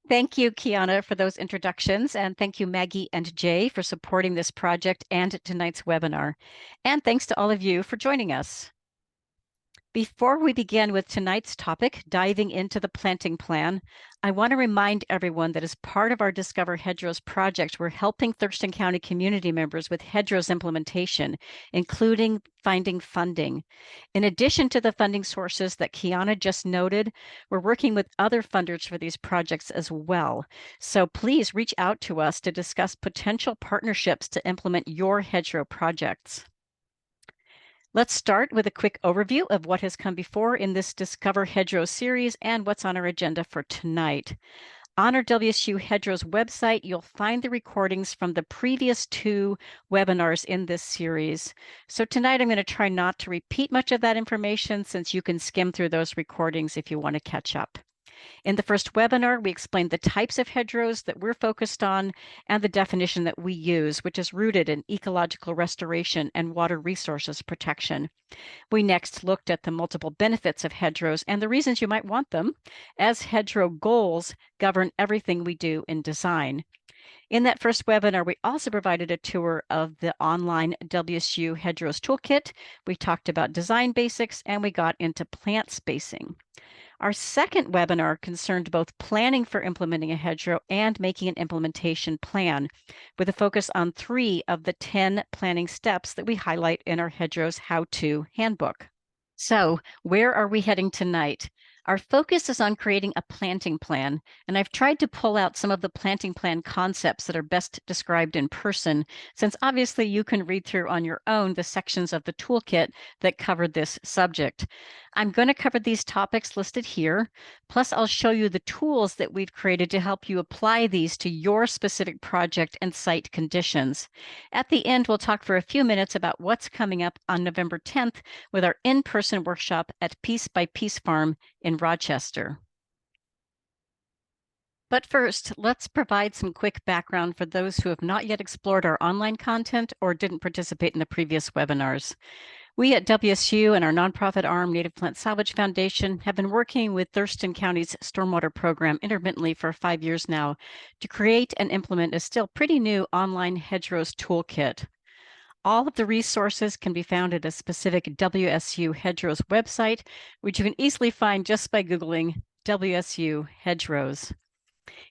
Thank you, Kiana, for those introductions, and thank you, Maggie and Jay, for supporting this project and tonight's webinar. And thanks to all of you for joining us. Before we begin with tonight's topic, diving into the planting plan, I want to remind everyone that as part of our Discover Hedgerows project, we're helping Thurston County community members with hedgerows implementation, including finding funding. In addition to the funding sources that Kiana just noted, we're working with other funders for these projects as well. So please reach out to us to discuss potential partnerships to implement your hedgerow projects. Let's start with a quick overview of what has come before in this Discover Hedgerows series and what's on our agenda for tonight. On our WSU Hedgerows website, you'll find the recordings from the previous two webinars in this series. So tonight I'm going to try not to repeat much of that information since you can skim through those recordings if you want to catch up. In the first webinar, we explained the types of hedgerows that we're focused on and the definition that we use, which is rooted in ecological restoration and water resources protection. We next looked at the multiple benefits of hedgerows and the reasons you might want them, as hedgerow goals govern everything we do in design. In that first webinar, we also provided a tour of the online WSU Hedgerows Toolkit. We talked about design basics and we got into plant spacing. Our second webinar concerned both planning for implementing a hedgerow and making an implementation plan, with a focus on 3 of the 10 planning steps that we highlight in our Hedgerows How-To Handbook. So, where are we heading tonight? Our focus is on creating a planting plan, and I've tried to pull out some of the planting plan concepts that are best described in person, since obviously you can read through on your own the sections of the toolkit that cover this subject. I'm going to cover these topics listed here, plus I'll show you the tools that we've created to help you apply these to your specific project and site conditions. At the end, we'll talk for a few minutes about what's coming up on November 10th with our in-person workshop at Piece by Piece Farm in Rochester. But first, let's provide some quick background for those who have not yet explored our online content or didn't participate in the previous webinars. We at WSU and our nonprofit arm, Native Plant Salvage Foundation, have been working with Thurston County's stormwater program intermittently for 5 years now to create and implement a still pretty new online hedgerows toolkit. All of the resources can be found at a specific WSU Hedgerows website, which you can easily find just by Googling WSU Hedgerows.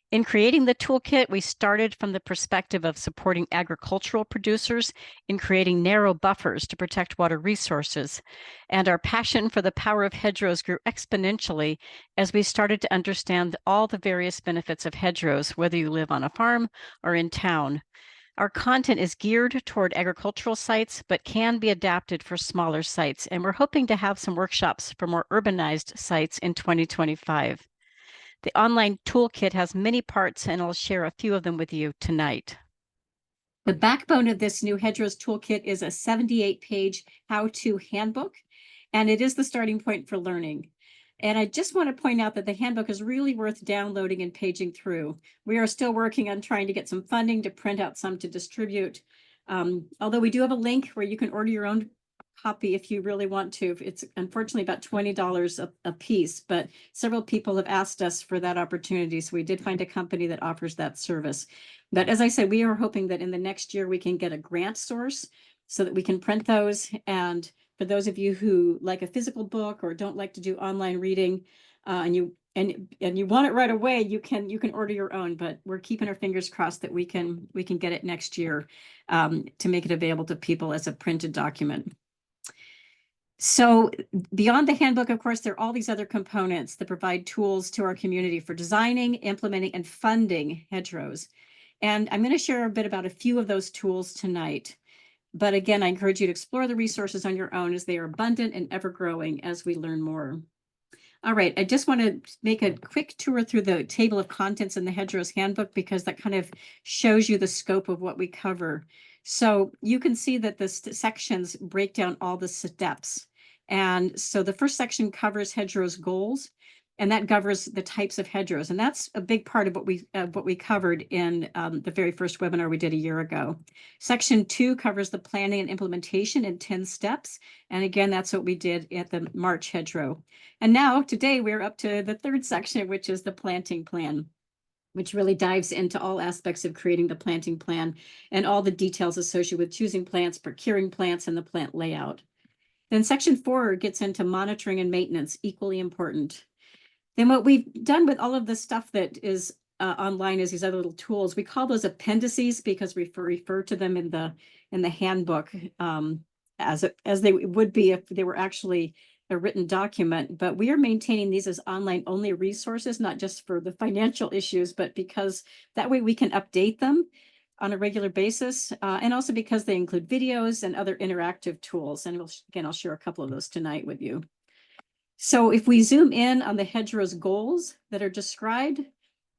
In creating the toolkit, we started from the perspective of supporting agricultural producers in creating narrow buffers to protect water resources. And our passion for the power of hedgerows grew exponentially as we started to understand all the various benefits of hedgerows, whether you live on a farm or in town. Our content is geared toward agricultural sites, but can be adapted for smaller sites. And we're hoping to have some workshops for more urbanized sites in 2025. The online toolkit has many parts, and I'll share a few of them with you tonight. The backbone of this new Hedgerows toolkit is a 78-page how-to handbook, and it is the starting point for learning. And I just want to point out that the handbook is really worth downloading and paging through. We are still working on trying to get some funding to print out some to distribute. Although we do have a link where you can order your own copy if you really want to. It's unfortunately about $20 a piece, but several people have asked us for that opportunity. So we did find a company that offers that service. But as I said, we are hoping that in the next year we can get a grant source so that we can print those. And for those of you who like a physical book or don't like to do online reading, and you want it right away, you can order your own. But we're keeping our fingers crossed that we can get it next year to make it available to people as a printed document. So beyond the handbook, of course, there are all these other components that provide tools to our community for designing, implementing, and funding hedgerows. And I'm going to share a bit about a few of those tools tonight. But again, I encourage you to explore the resources on your own as they are abundant and ever growing as we learn more. All right, I just want to make a quick tour through the table of contents in the Hedgerows Handbook because that kind of shows you the scope of what we cover. So you can see that the sections break down all the steps. And so the first section covers hedgerows goals, and that governs the types of hedgerows. And that's a big part of what we covered in the very first webinar we did a year ago. Section 2 covers the planning and implementation in 10 steps. And again, that's what we did at the March hedgerow. And now today we're up to the third section, which is the planting plan. which really dives into all aspects of creating the planting plan and all the details associated with choosing plants, procuring plants, and the plant layout. Then section 4 gets into monitoring and maintenance, equally important. Then what we've done with all of the stuff that is online is these other little tools. We call those appendices because we refer to them in the handbook as they would be if they were actually a written document. But we are maintaining these as online only resources, not just for the financial issues, but because that way we can update them on a regular basis, and also because they include videos and other interactive tools. And I'll share a couple of those tonight with you. So if we zoom in on the hedgerows goals that are described,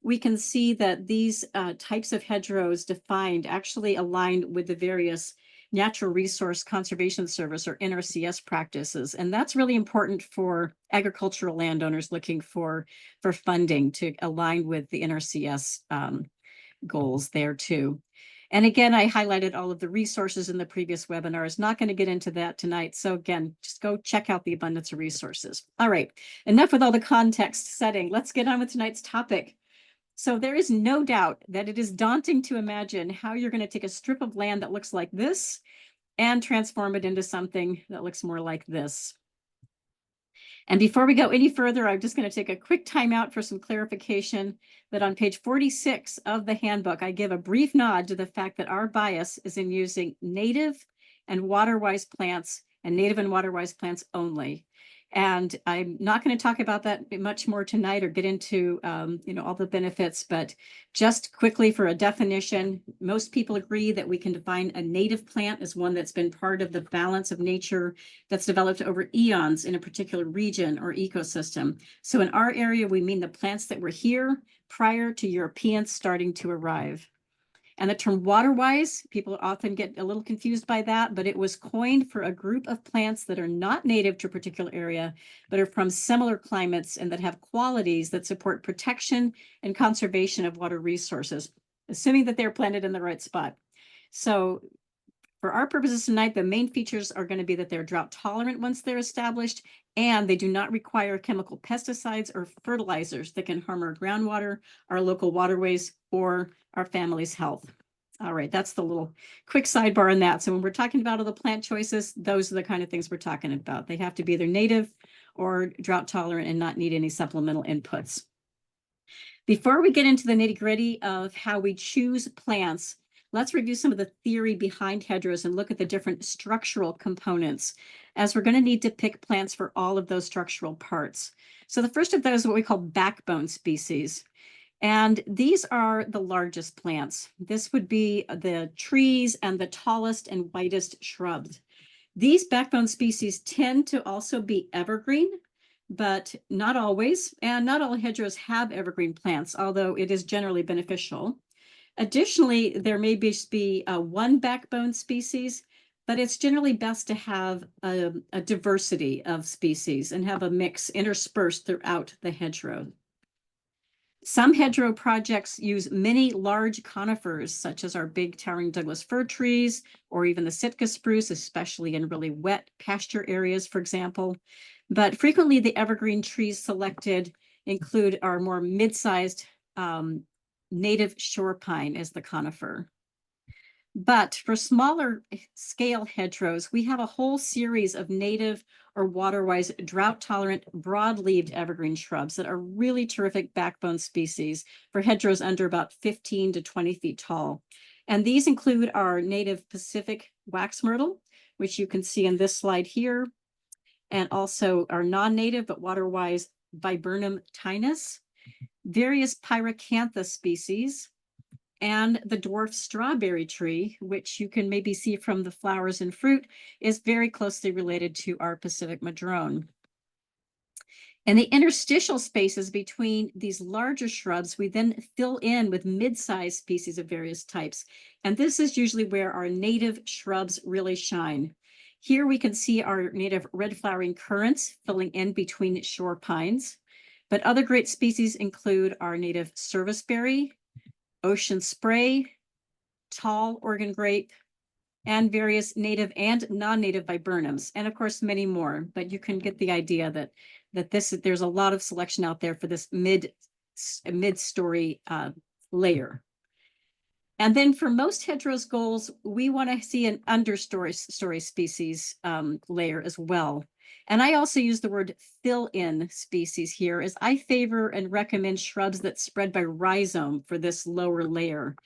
we can see that these types of hedgerows defined actually aligned with the various Natural Resource Conservation Service or NRCS practices. And that's really important for agricultural landowners looking for funding to align with the NRCS goals there too. And again, I highlighted all of the resources in the previous webinars. Not going to get into that tonight. So again, just go check out the abundance of resources. All right, enough with all the context setting. Let's get on with tonight's topic. So there is no doubt that it is daunting to imagine how you're going to take a strip of land that looks like this and transform it into something that looks more like this. And before we go any further, I'm just going to take a quick time out for some clarification that on page 46 of the handbook, I give a brief nod to the fact that our bias is in using native and water-wise plants and native and water-wise plants only. And I'm not going to talk about that much more tonight or get into all the benefits, but just quickly for a definition, most people agree that we can define a native plant as one that's been part of the balance of nature that's developed over eons in a particular region or ecosystem. So in our area, we mean the plants that were here prior to Europeans starting to arrive. And the term water-wise, people often get a little confused by that, but it was coined for a group of plants that are not native to a particular area, but are from similar climates and that have qualities that support protection and conservation of water resources, assuming that they're planted in the right spot. So for our purposes tonight, the main features are going to be that they're drought tolerant once they're established, and they do not require chemical pesticides or fertilizers that can harm our groundwater, our local waterways, or our family's health. All right, that's the little quick sidebar on that. So when we're talking about all the plant choices, those are the kind of things we're talking about. They have to be either native or drought tolerant and not need any supplemental inputs. Before we get into the nitty-gritty of how we choose plants, let's review some of the theory behind hedgerows and look at the different structural components, as we're going to need to pick plants for all of those structural parts. So the first of those is what we call backbone species. And these are the largest plants. This would be the trees and the tallest and whitest shrubs. These backbone species tend to also be evergreen, but not always. And not all hedgerows have evergreen plants, although it is generally beneficial. Additionally, there may be one backbone species, but it's generally best to have a diversity of species and have a mix interspersed throughout the hedgerow. Some hedgerow projects use many large conifers, such as our big towering Douglas fir trees, or even the Sitka spruce, especially in really wet pasture areas, for example. But frequently the evergreen trees selected include our more mid-sized native shore pine as the conifer. But for smaller scale hedgerows, we have a whole series of native or water-wise drought-tolerant broad-leaved evergreen shrubs that are really terrific backbone species for hedgerows under about 15 to 20 feet tall. And these include our native Pacific wax myrtle, which you can see in this slide here, and also our non-native but water-wise Viburnum tinus, various Pyracanthus species, and the dwarf strawberry tree, which you can maybe see from the flowers and fruit, is very closely related to our Pacific madrone. And the interstitial spaces between these larger shrubs, we then fill in with mid-sized species of various types. And this is usually where our native shrubs really shine. Here we can see our native red flowering currants filling in between shore pines. But other great species include our native serviceberry, ocean spray, tall Oregon grape, and various native and non-native viburnums, and of course many more. But you can get the idea that there's a lot of selection out there for this mid-story layer. And then for most hedgerows goals, we want to see an understory species layer as well. And I also use the word fill-in species here, as I favor and recommend shrubs that spread by rhizome for this lower layer.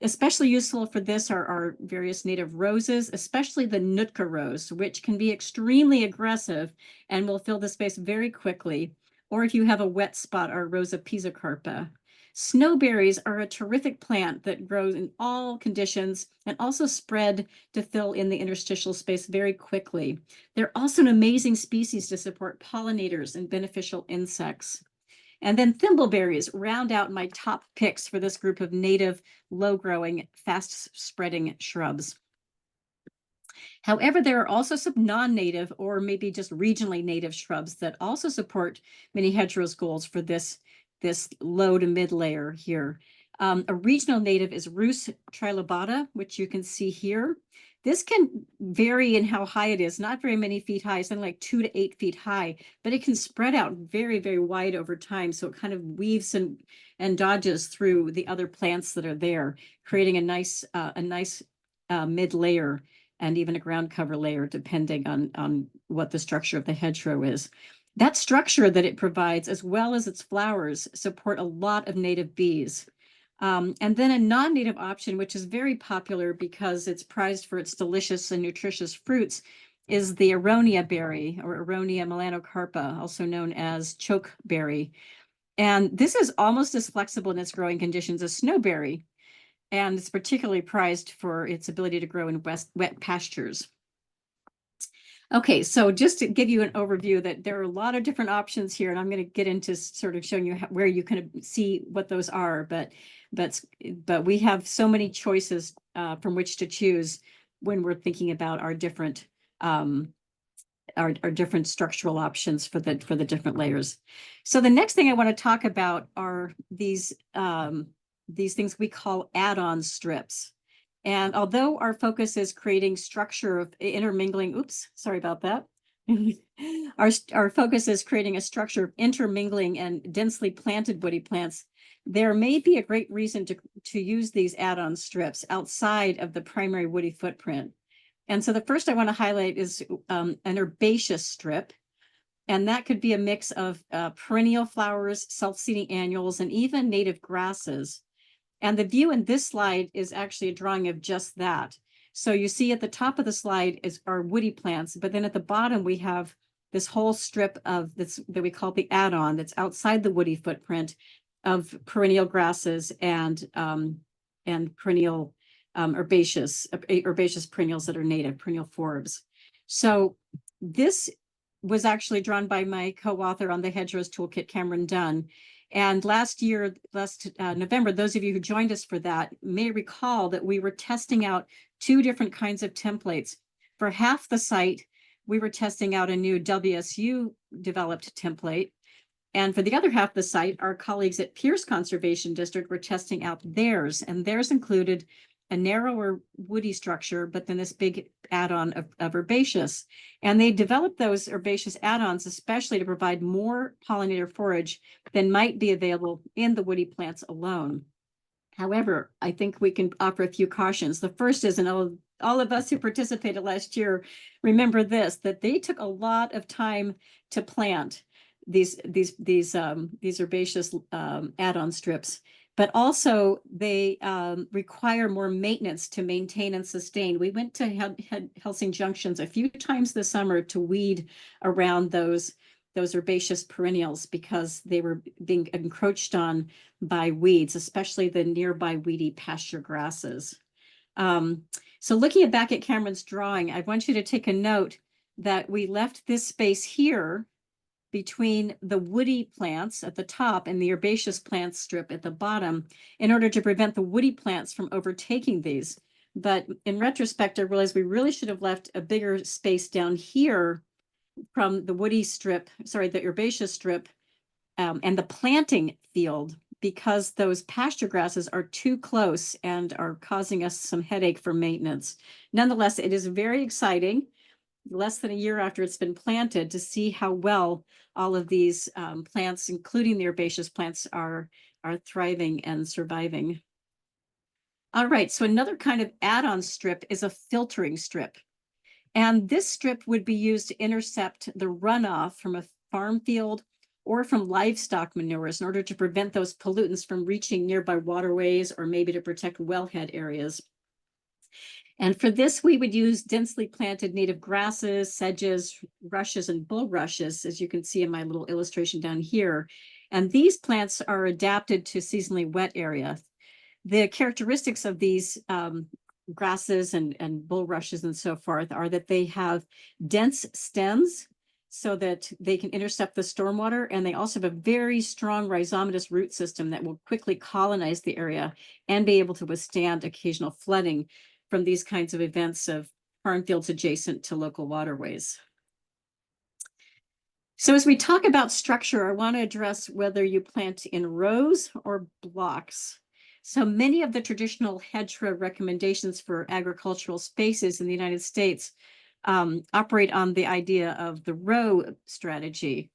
Especially useful for this are various native roses, especially the Nootka rose, which can be extremely aggressive and will fill the space very quickly. Or if you have a wet spot, our Rosa pisocarpa. Snowberries are a terrific plant that grows in all conditions and also spread to fill in the interstitial space very quickly. They're also an amazing species to support pollinators and beneficial insects. And then thimbleberries round out my top picks for this group of native, low-growing, fast-spreading shrubs. However, there are also some non-native or maybe just regionally native shrubs that also support many hedgerows goals for this low to mid layer here. A regional native is Rhus trilobata, which you can see here. This can vary in how high it is, not very many feet high, something like 2 to 8 feet high, but it can spread out very, very wide over time. So it kind of weaves and dodges through the other plants that are there, creating a nice mid layer and even a ground cover layer, depending on what the structure of the hedgerow is. That structure that it provides, as well as its flowers, support a lot of native bees. And then a non-native option, which is very popular because it's prized for its delicious and nutritious fruits, is the aronia berry, or Aronia melanocarpa, also known as chokeberry. And this is almost as flexible in its growing conditions as snowberry, and it's particularly prized for its ability to grow in wet pastures. Okay, so just to give you an overview that there are a lot of different options here, and I'm going to get into sort of showing you where you can see what those are, but we have so many choices from which to choose when we're thinking about our different different structural options for the different layers. So the next thing I want to talk about are these things we call add-on strips. And although our focus is creating structure of intermingling, oops, sorry about that. Our focus is creating a structure of intermingling and densely planted woody plants, there may be a great reason to use these add-on strips outside of the primary woody footprint. And so the first I want to highlight is an herbaceous strip. And that could be a mix of perennial flowers, self-seeding annuals, and even native grasses. And the view in this slide is actually a drawing of just that. So you see at the top of the slide are woody plants, but then at the bottom we have this whole strip of this that we call the add-on that's outside the woody footprint of perennial grasses and perennial herbaceous perennials that are native, perennial forbs. So this was actually drawn by my co-author on the Hedgerows Toolkit, Cameron Dunn. And last November, those of you who joined us for that may recall that we were testing out two different kinds of templates. For half the site, we were testing out a new WSU developed template. And for the other half of the site, our colleagues at Pierce Conservation District were testing out theirs, and theirs included a narrower woody structure, but then this big add-on of herbaceous. And they developed those herbaceous add-ons especially to provide more pollinator forage than might be available in the woody plants alone. However, I think we can offer a few cautions. The first is, and all of us who participated last year remember this, that they took a lot of time to plant these herbaceous add-on strips. But also they require more maintenance to maintain and sustain. We went to Helsing Junctions a few times this summer to weed around those herbaceous perennials because they were being encroached on by weeds, especially the nearby weedy pasture grasses. So looking back at Cameron's drawing, I want you to take a note that we left this space here between the woody plants at the top and the herbaceous plants strip at the bottom in order to prevent the woody plants from overtaking these. But in retrospect, I realized we really should have left a bigger space down here from the woody strip, the herbaceous strip and the planting field, because those pasture grasses are too close and are causing us some headache for maintenance. Nonetheless, it is very exciting, less than a year after it's been planted, to see how well all of these plants, including the herbaceous plants, are are thriving and surviving. All right, so another kind of add-on strip is a filtering strip. And this strip would be used to intercept the runoff from a farm field or from livestock manures in order to prevent those pollutants from reaching nearby waterways or maybe to protect wellhead areas. And for this, we would use densely planted native grasses, sedges, rushes, and bulrushes, as you can see in my little illustration down here. And these plants are adapted to seasonally wet areas. The characteristics of these grasses and bulrushes and so forth are that they have dense stems so that they can intercept the stormwater, and they also have a very strong rhizomatous root system that will quickly colonize the area and be able to withstand occasional flooding from these kinds of events of farm fields adjacent to local waterways. So as we talk about structure, I want to address whether you plant in rows or blocks. So many of the traditional hedgerow recommendations for agricultural spaces in the United States operate on the idea of the row strategy,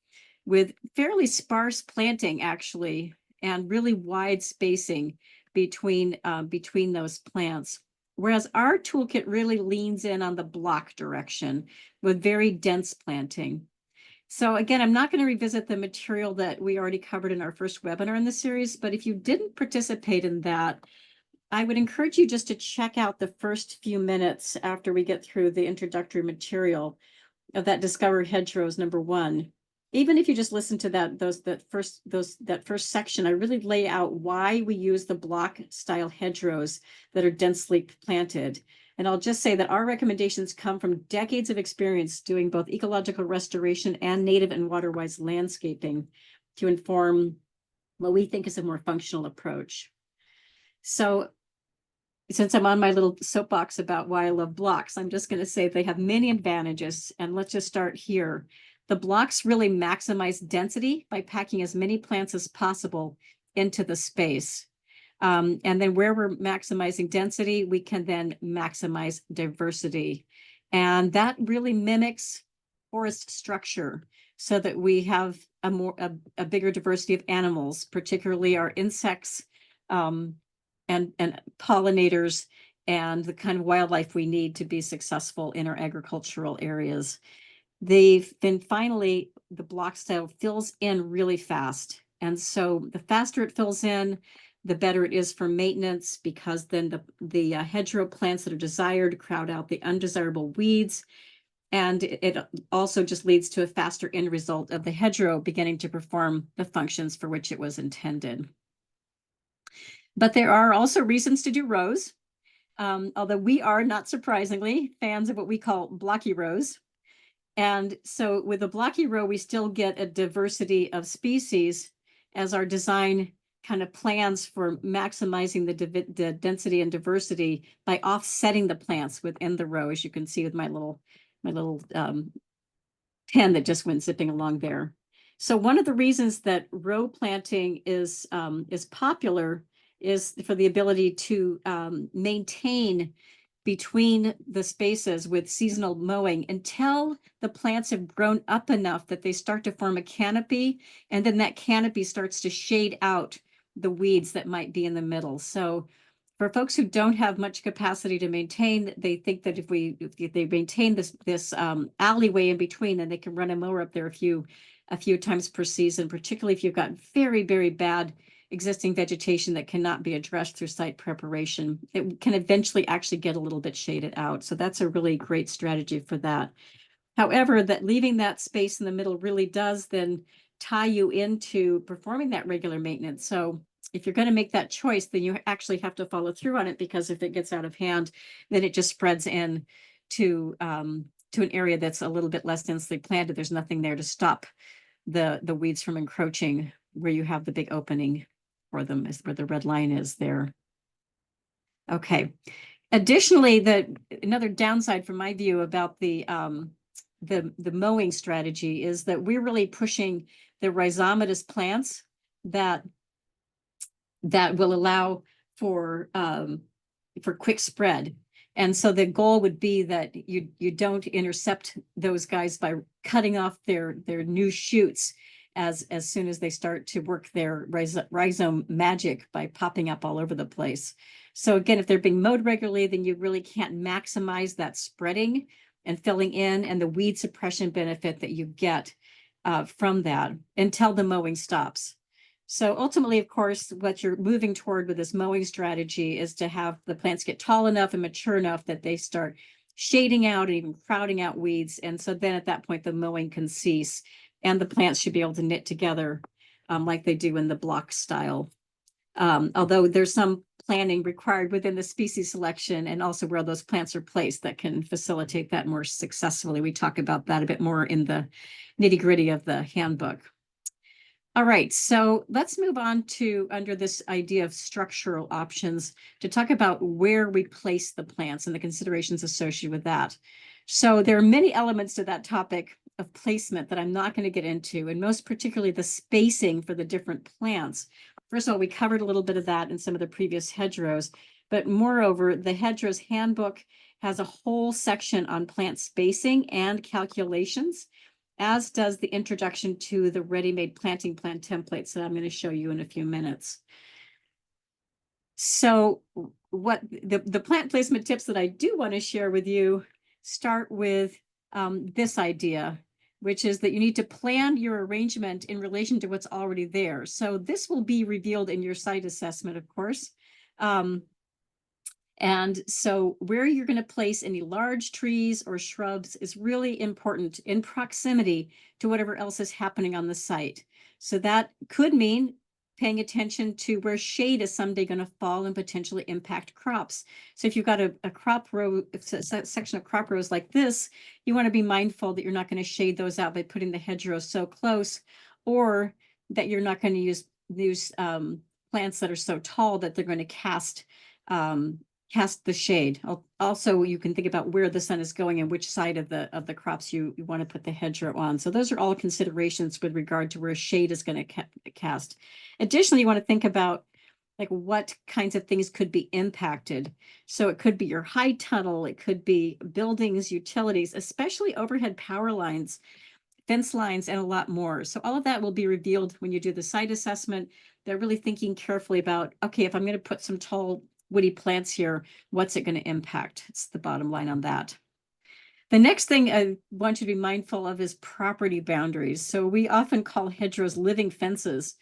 with fairly sparse planting actually, and really wide spacing between those plants. Whereas our toolkit really leans in on the block direction with very dense planting. So again, I'm not going to revisit the material that we already covered in our first webinar in the series, but if you didn't participate in that, I would encourage you just to check out the first few minutes after we get through the introductory material of that Discover Hedgerows #1. Even if you just listen to that first section, I really lay out why we use the block style hedgerows that are densely planted. And I'll just say that our recommendations come from decades of experience doing both ecological restoration and native and waterwise landscaping to inform what we think is a more functional approach. So since I'm on my little soapbox about why I love blocks, I'm just going to say they have many advantages. And let's just start here. The blocks really maximize density by packing as many plants as possible into the space. And then where we're maximizing density, we can then maximize diversity. And that really mimics forest structure so that we have a bigger diversity of animals, particularly our insects and pollinators and the kind of wildlife we need to be successful in our agricultural areas. Then finally, the block style fills in really fast. And so the faster it fills in, the better it is for maintenance, because then the hedgerow plants that are desired crowd out the undesirable weeds. And it also just leads to a faster end result of the hedgerow beginning to perform the functions for which it was intended. But there are also reasons to do rows, although we are, not surprisingly, fans of what we call blocky rows. And so with a blocky row, we still get a diversity of species as our design kind of plans for maximizing the density and diversity by offsetting the plants within the row, as you can see with my little pen that just went zipping along there. So one of the reasons that row planting is popular is for the ability to maintain between the spaces with seasonal mowing until the plants have grown up enough that they start to form a canopy, and then that canopy starts to shade out the weeds that might be in the middle. So for folks who don't have much capacity to maintain, they think that if they maintain this alleyway in between, then they can run a mower up there a few times per season, particularly if you've got very, very bad existing vegetation that cannot be addressed through site preparation. It can eventually actually get a little bit shaded out. So that's a really great strategy for that. However, that leaving that space in the middle really does then tie you into performing that regular maintenance. So if you're going to make that choice, then you actually have to follow through on it, because if it gets out of hand, then it just spreads in to an area that's a little bit less densely planted. There's nothing there to stop the weeds from encroaching where you have the big opening for them, is where the red line is there. Okay. Additionally, another downside from my view about the mowing strategy is that we're really pushing the rhizomatous plants that will allow for quick spread. And so the goal would be that you don't intercept those guys by cutting off their new shoots as soon as they start to work their rhizome magic by popping up all over the place. So again, if they're being mowed regularly, then you really can't maximize that spreading and filling in and the weed suppression benefit that you get from that until the mowing stops. So ultimately, of course, what you're moving toward with this mowing strategy is to have the plants get tall enough and mature enough that they start shading out and even crowding out weeds. And so then at that point, the mowing can cease and the plants should be able to knit together like they do in the block style. Although there's some planning required within the species selection and also where those plants are placed that can facilitate that more successfully. We talk about that a bit more in the nitty-gritty of the handbook. All right, so let's move on to under this idea of structural options to talk about where we place the plants and the considerations associated with that. So there are many elements to that topic of placement that I'm not going to get into, and most particularly the spacing for the different plants. First of all, we covered a little bit of that in some of the previous hedgerows, but moreover, the Hedgerows handbook has a whole section on plant spacing and calculations, as does the introduction to the ready-made planting plan templates that I'm going to show you in a few minutes. So what the plant placement tips that I do want to share with you start with this idea, which is that you need to plan your arrangement in relation to what's already there. So this will be revealed in your site assessment, of course. And so where you're going to place any large trees or shrubs is really important in proximity to whatever else is happening on the site. So that could mean paying attention to where shade is someday going to fall and potentially impact crops. So if you've got a crop row, section of crop rows like this, you want to be mindful that you're not going to shade those out by putting the hedgerows so close, or that you're not going to use plants that are so tall that they're going to cast the shade. Also, you can think about where the sun is going and which side of the crops you want to put the hedgerow on. So those are all considerations with regard to where shade is going to cast. Additionally, you want to think about like what kinds of things could be impacted. So it could be your high tunnel, it could be buildings, utilities, especially overhead power lines, fence lines, and a lot more. So all of that will be revealed when you do the site assessment. They're really thinking carefully about, okay, if I'm going to put some tall woody plants here, what's it going to impact? It's the bottom line on that. The next thing I want you to be mindful of is property boundaries. So we often call hedgerows living fences,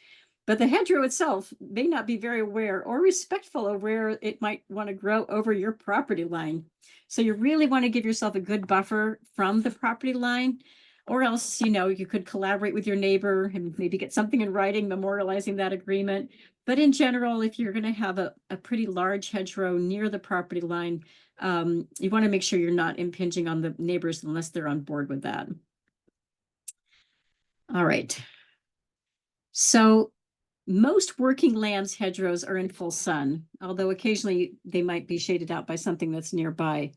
but the hedgerow itself may not be very aware or respectful of where it might want to grow over your property line. So you really want to give yourself a good buffer from the property line, or else, you could collaborate with your neighbor and maybe get something in writing memorializing that agreement. But in general, if you're going to have a pretty large hedgerow near the property line, you want to make sure you're not impinging on the neighbors unless they're on board with that. All right. So most working lands hedgerows are in full sun, although occasionally they might be shaded out by something that's nearby.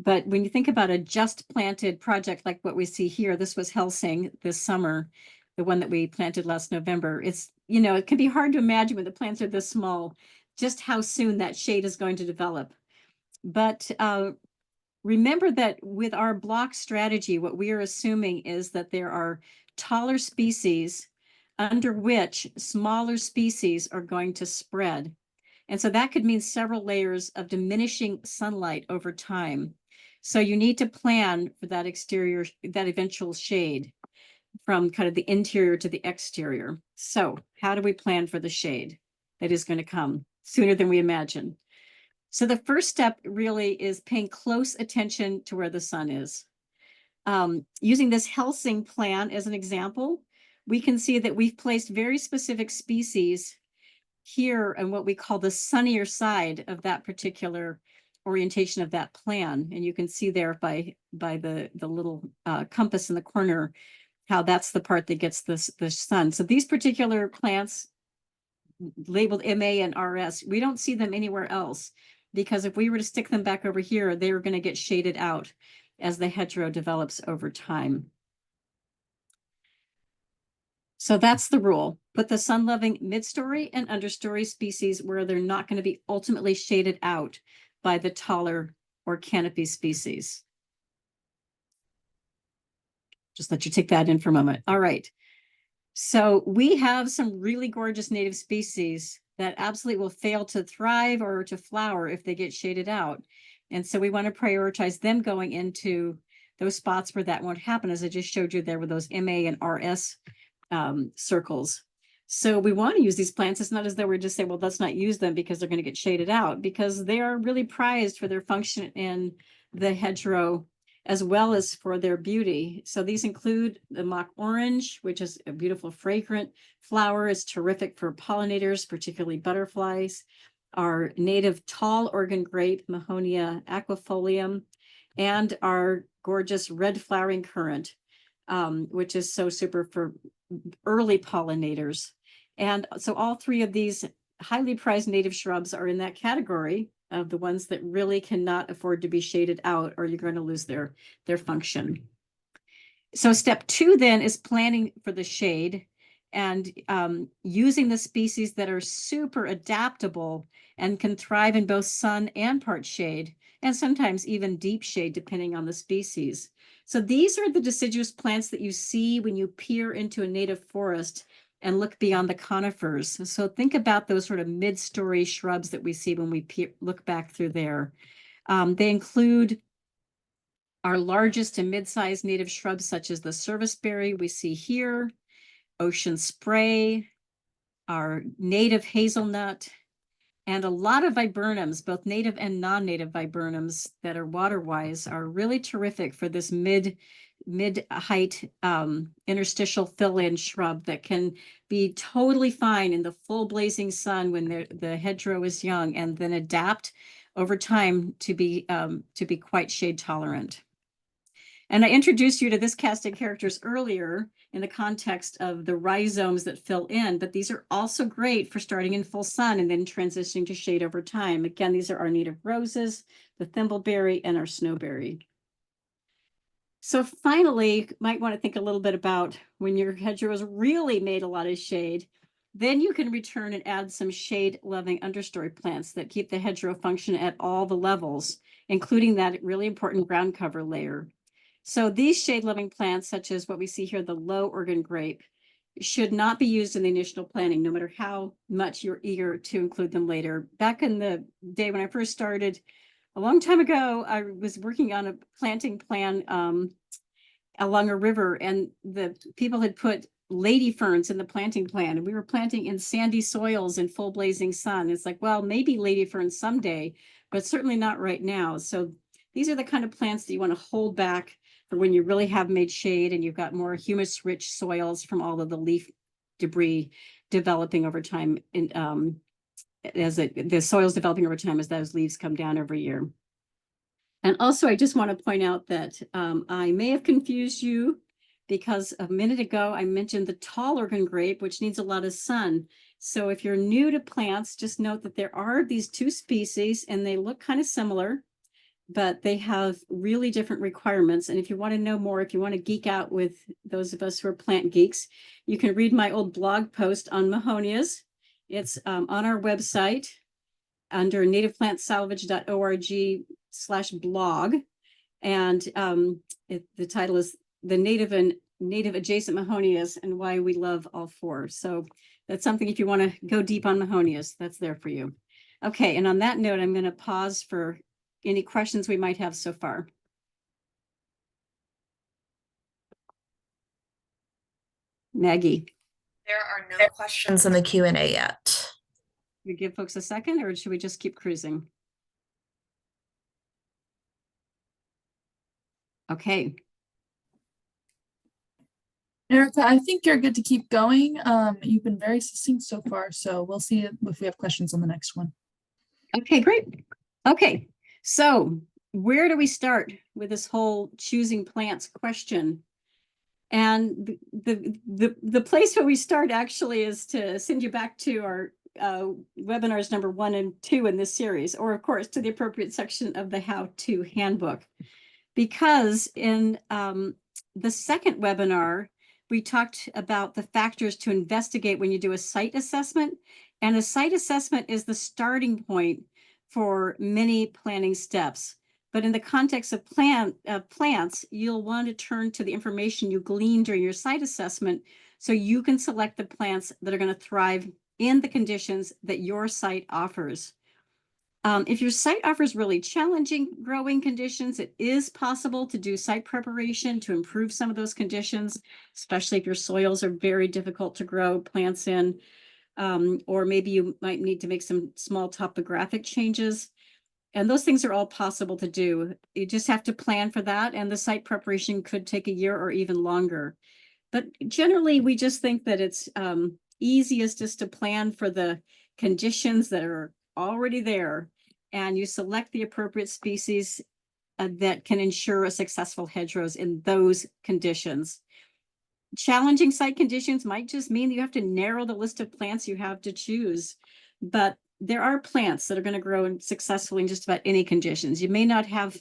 But when you think about a just planted project like what we see here, this was Helsing this summer, the one that we planted last November. It's, it can be hard to imagine when the plants are this small, just how soon that shade is going to develop. But remember that with our block strategy, what we are assuming is that there are taller species under which smaller species are going to spread. And so that could mean several layers of diminishing sunlight over time. So you need to plan for that eventual shade from kind of the interior to the exterior. So how do we plan for the shade that is going to come sooner than we imagine? So the first step really is paying close attention to where the sun is. Using this Helsing plan as an example, we can see that we've placed very specific species here on what we call the sunnier side of that particular orientation of that plan. And you can see there by the little compass in the corner, how that's the part that gets the sun. So these particular plants labeled MA and RS, we don't see them anywhere else, because if we were to stick them back over here, they are going to get shaded out as the hedgerow develops over time. So that's the rule. Put the sun-loving mid-story and understory species where they're not going to be ultimately shaded out by the taller or canopy species. Just let you take that in for a moment. All right. So we have some really gorgeous native species that absolutely will fail to thrive or to flower if they get shaded out. And so we want to prioritize them going into those spots where that won't happen, as I just showed you there with those MA and RS circles. So we want to use these plants. It's not as though we're just saying, well, let's not use them because they're going to get shaded out, because they are really prized for their function in the hedgerow as well as for their beauty. So these include the mock orange, which is a beautiful fragrant flower. It's terrific for pollinators, particularly butterflies. Our native tall Oregon grape, Mahonia aquifolium, and our gorgeous red flowering currant, which is so super for early pollinators. And so all three of these highly prized native shrubs are in that category of the ones that really cannot afford to be shaded out, or you're going to lose their function. So step 2 then is planning for the shade and using the species that are super adaptable and can thrive in both sun and part shade, and sometimes even deep shade, depending on the species. So these are the deciduous plants that you see when you peer into a native forest and look beyond the conifers. So think about those sort of mid-story shrubs that we see when we look back through there. They include our largest and mid-sized native shrubs, such as the serviceberry we see here, ocean spray, our native hazelnut, and a lot of viburnums, both native and non-native viburnums that are water-wise, are really terrific for this mid-height interstitial fill-in shrub that can be totally fine in the full blazing sun when the hedgerow is young, and then adapt over time to be quite shade tolerant. And I introduced you to this cast of characters earlier in the context of the rhizomes that fill in, but these are also great for starting in full sun and then transitioning to shade over time. Again, these are our native roses, the thimbleberry, and our snowberry. So finally, you might want to think a little bit about when your hedgerows really made a lot of shade, then you can return and add some shade-loving understory plants that keep the hedgerow function at all the levels, including that really important ground cover layer. So these shade-loving plants, such as what we see here, the low Oregon grape, should not be used in the initial planting, no matter how much you're eager to include them later. Back in the day when I first started, a long time ago, I was working on a planting plan along a river, and the people had put lady ferns in the planting plan, and we were planting in sandy soils in full blazing sun. It's like, well, maybe lady ferns someday, but certainly not right now. So these are the kind of plants that you want to hold back for when you really have made shade and you've got more humus-rich soils from all of the leaf debris developing over time, as the soil's developing over time as those leaves come down every year. And also, I just want to point out that I may have confused you, because a minute ago I mentioned the tall Oregon grape, which needs a lot of sun. So if you're new to plants, just note that there are these two species and they look kind of similar, but they have really different requirements. And if you want to know more, if you want to geek out with those of us who are plant geeks, you can read my old blog post on Mahonias. It's on our website under nativeplantsalvage.org/blog. And the title is The Native and Native Adjacent Mahonias and Why We Love All Four. So that's something, if you want to go deep on Mahonias, that's there for you. Okay, and on that note, I'm going to pause for any questions we might have so far. Maggie. There are no questions in the Q&A yet. We give folks a second, or should we just keep cruising? Okay. Erica, I think you're good to keep going. You've been very succinct so far, so we'll see if we have questions on the next one. Okay, great. Okay, so where do we start with this whole choosing plants question? And the place where we start actually is to send you back to our webinars number 1 and 2 in this series, or of course to the appropriate section of the how-to handbook. Because in the second webinar, we talked about the factors to investigate when you do a site assessment. And a site assessment is the starting point for many planning steps. But in the context of plants, you'll want to turn to the information you gleaned during your site assessment So you can select the plants that are going to thrive in the conditions that your site offers. If your site offers really challenging growing conditions, it is possible to do site preparation to improve some of those conditions, especially if your soils are very difficult to grow plants in, or maybe you might need to make some small topographic changes. And those things are all possible to do. You just have to plan for that, and the site preparation could take a year or even longer. But generally, we just think that it's easiest just to plan for the conditions that are already there, and you select the appropriate species that can ensure a successful hedgerows in those conditions. Challenging site conditions might just mean you have to narrow the list of plants you have to choose, but there are plants that are going to grow successfully in just about any conditions. You may not have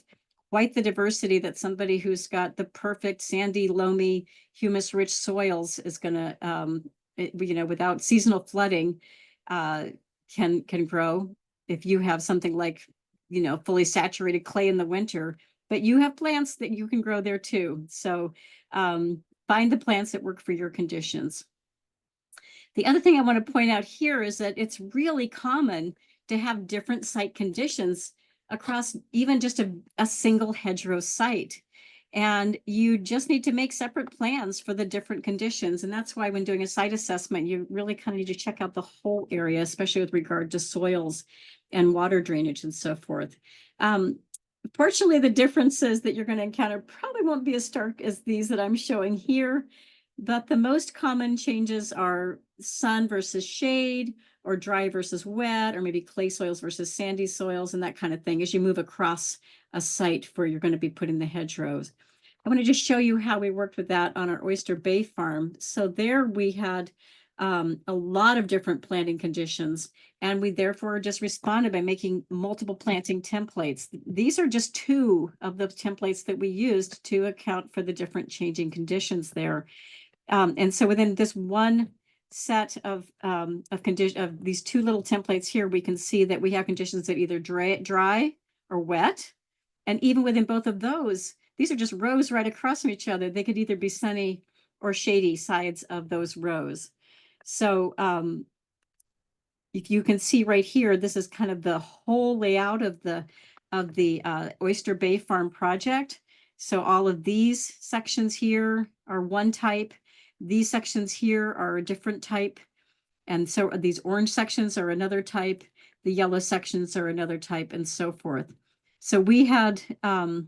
quite the diversity that somebody who's got the perfect sandy, loamy, humus-rich soils is going to, without seasonal flooding, can grow. If you have something like, fully saturated clay in the winter, but you have plants that you can grow there too. So find the plants that work for your conditions. The other thing I want to point out here is that it's really common to have different site conditions across even just a single hedgerow site. And you just need to make separate plans for the different conditions. And that's why when doing a site assessment, you really kind of need to check out the whole area, especially with regard to soils and water drainage and so forth. Fortunately, the differences that you're going to encounter probably won't be as stark as these that I'm showing here, but the most common changes are sun versus shade, or dry versus wet, or maybe clay soils versus sandy soils, and that kind of thing as you move across a site where you're going to be putting the hedgerows. I want to just show you how we worked with that on our Oyster Bay farm. So there we had a lot of different planting conditions, and we therefore just responded by making multiple planting templates. These are just two of the templates that we used to account for the different changing conditions there. And so within this one set of these two little templates here, we can see that we have conditions that either dry or wet. And even within both of those, these are just rows right across from each other. They could either be sunny or shady sides of those rows. So if you can see right here, this is kind of the whole layout of the Oyster Bay Farm project. So all of these sections here are one type. These sections here are a different type. And so these orange sections are another type. The yellow sections are another type, and so forth. So we had, for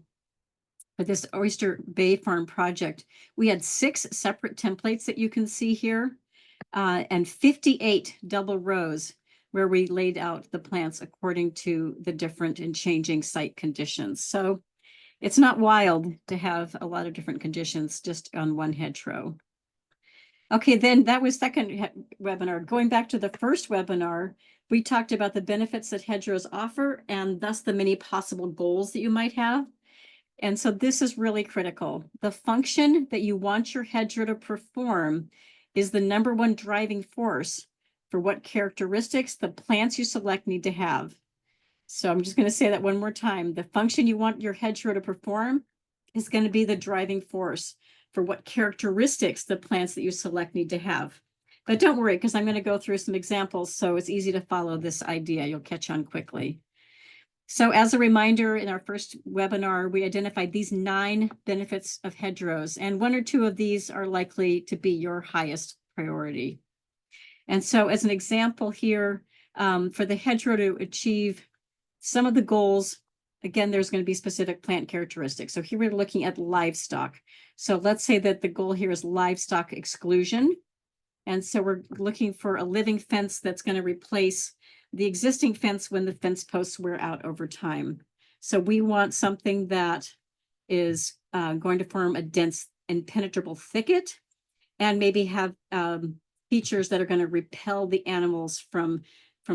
this Oyster Bay Farm project, we had 6 separate templates that you can see here, and 58 double rows where we laid out the plants according to the different and changing site conditions. So it's not wild to have a lot of different conditions just on one hedgerow. Okay, then that was second webinar. Going back to the first webinar, we talked about the benefits that hedgerows offer and thus the many possible goals that you might have. And so this is really critical. The function that you want your hedgerow to perform is the #1 driving force for what characteristics the plants you select need to have. So I'm just going to say that one more time. The function you want your hedgerow to perform is going to be the driving force for what characteristics the plants that you select need to have. But don't worry, because I'm going to go through some examples, so it's easy to follow this idea. You'll catch on quickly. So as a reminder, in our first webinar, we identified these 9 benefits of hedgerows, and 1 or 2 of these are likely to be your highest priority. And so as an example here, for the hedgerow to achieve some of the goals, again, there's going to be specific plant characteristics. So here we're looking at livestock. So let's say that the goal here is livestock exclusion. And so we're looking for a living fence that's going to replace the existing fence when the fence posts wear out over time. So we want something that is going to form a dense impenetrable thicket and maybe have features that are going to repel the animals from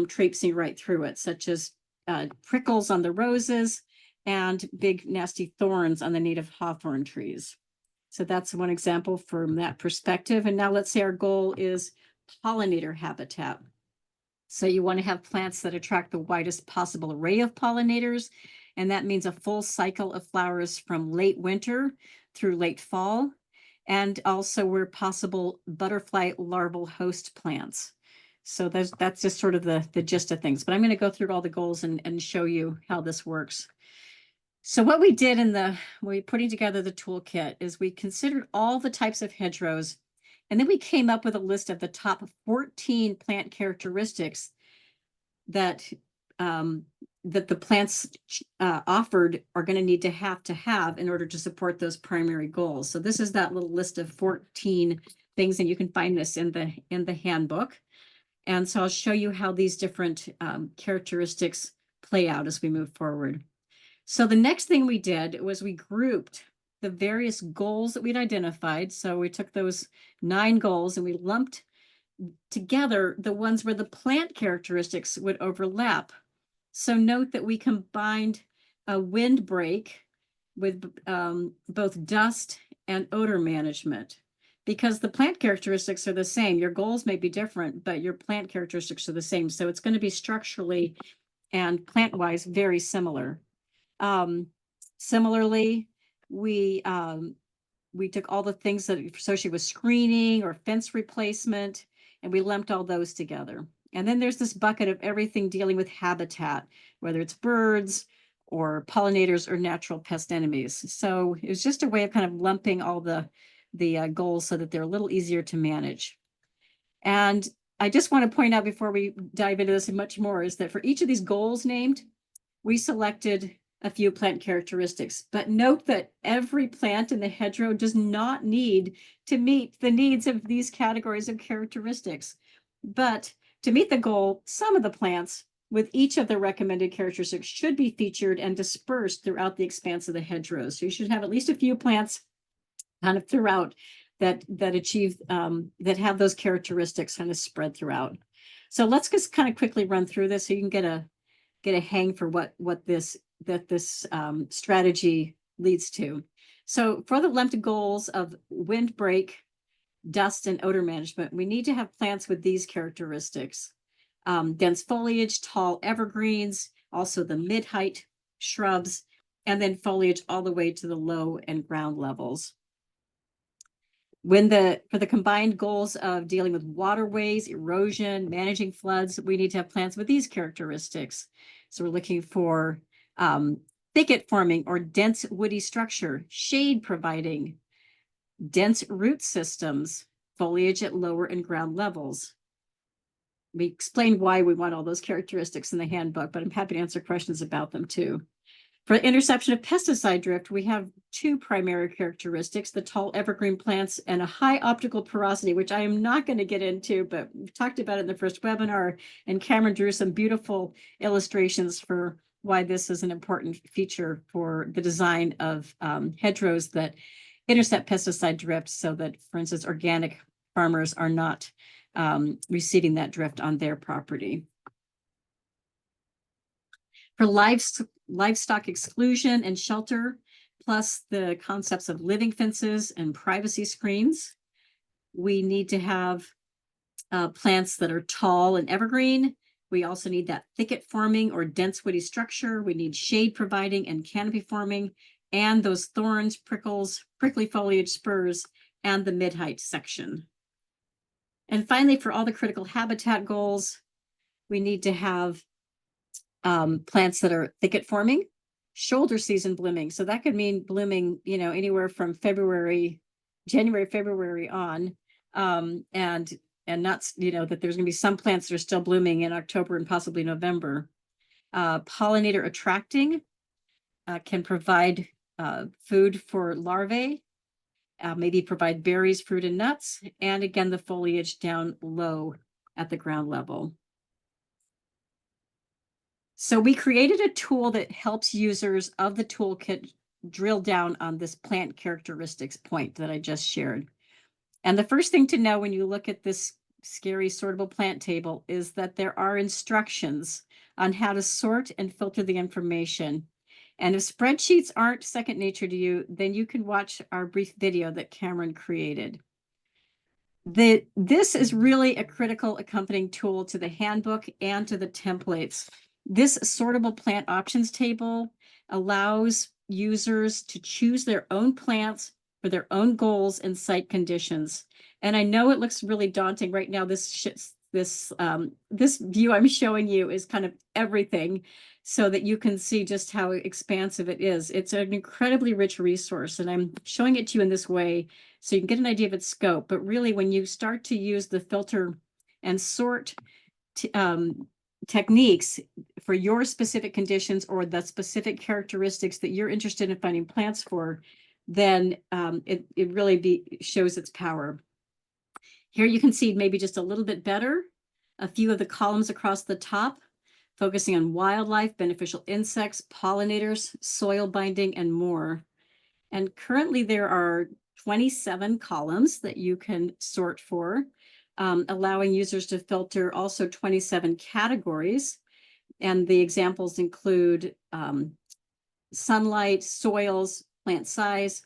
traipsing right through it, such as prickles on the roses and big nasty thorns on the native hawthorn trees. So that's one example from that perspective. And now let's say our goal is pollinator habitat. So you want to have plants that attract the widest possible array of pollinators. And that means a full cycle of flowers from late winter through late fall. and also where possible butterfly larval host plants. So that's just sort of the gist of things. But I'm going to go through all the goals and show you how this works. So what we did when we putting together the toolkit is we considered all the types of hedgerows, and then we came up with a list of the top 14 plant characteristics that that the plants offered are going to need to have in order to support those primary goals. So this is that little list of 14 things, and you can find this in the handbook. And so I'll show you how these different characteristics play out as we move forward. So the next thing we did was we grouped the various goals that we'd identified. So we took those 9 goals and we lumped together the ones where the plant characteristics would overlap. So note that we combined a windbreak with both dust and odor management, because the plant characteristics are the same. Your goals may be different, but your plant characteristics are the same. So it's going to be structurally and plant-wise very similar. Similarly, we took all the things that are associated with screening or fence replacement, and we lumped all those together. And then there's this bucket of everything dealing with habitat, whether it's birds or pollinators or natural pest enemies. So it was just a way of kind of lumping all the goals so that they're a little easier to manage. And I just want to point out before we dive into this much more is that for each of these goals named, we selected a few plant characteristics, but note that every plant in the hedgerow does not need to meet the needs of these categories of characteristics. But to meet the goal, some of the plants with each of the recommended characteristics should be featured and dispersed throughout the expanse of the hedgerows. So you should have at least a few plants kind of throughout that achieve that have those characteristics kind of spread throughout. So let's just kind of quickly run through this so you can get a hang for what this strategy leads to. So for the lumped goals of windbreak, dust, and odor management, we need to have plants with these characteristics: dense foliage, tall evergreens, also the mid-height shrubs, and then foliage all the way to the low and ground levels. For the combined goals of dealing with waterways, erosion, managing floods, we need to have plants with these characteristics. So we're looking for thicket forming or dense woody structure, shade providing, dense root systems, foliage at lower and ground levels. We explained why we want all those characteristics in the handbook, but I'm happy to answer questions about them too. For interception of pesticide drift, we have 2 primary characteristics: the tall evergreen plants and a high optical porosity, which I am not going to get into, but we talked about it in the first webinar, and Cameron drew some beautiful illustrations for why this is an important feature for the design of hedgerows that intercept pesticide drift, so that, for instance, organic farmers are not receiving that drift on their property. For livestock exclusion and shelter, plus the concepts of living fences and privacy screens, we need to have plants that are tall and evergreen. We also need that thicket forming or dense woody structure. We need shade providing and canopy forming, and those thorns, prickles, prickly foliage spurs, and the mid-height section. And finally, for all the critical habitat goals, we need to have plants that are thicket forming, shoulder season blooming. So that could mean blooming, anywhere from January, February on, and not, that there's going to be some plants that are still blooming in October and possibly November. Pollinator attracting can provide food for larvae, maybe provide berries, fruit, and nuts, and again, the foliage down low at the ground level. So we created a tool that helps users of the toolkit drill down on this plant characteristics point that I just shared. And the first thing to know when you look at this scary sortable plant table is that there are instructions on how to sort and filter the information. And if spreadsheets aren't second nature to you, then you can watch our brief video that Cameron created. This is really a critical accompanying tool to the handbook and to the templates. This sortable plant options table allows users to choose their own plants for their own goals and site conditions. And I know it looks really daunting right now. This view I'm showing you is kind of everything, so that you can see just how expansive it is. It's an incredibly rich resource, and I'm showing it to you in this way so you can get an idea of its scope. But really, when you start to use the filter and sort techniques for your specific conditions or the specific characteristics that you're interested in finding plants for, then it really shows its power. Here you can see maybe just a little bit better a few of the columns across the top, focusing on wildlife, beneficial insects, pollinators, soil binding, and more. And currently there are 27 columns that you can sort for, allowing users to filter also 27 categories. And the examples include sunlight, soils, plant size,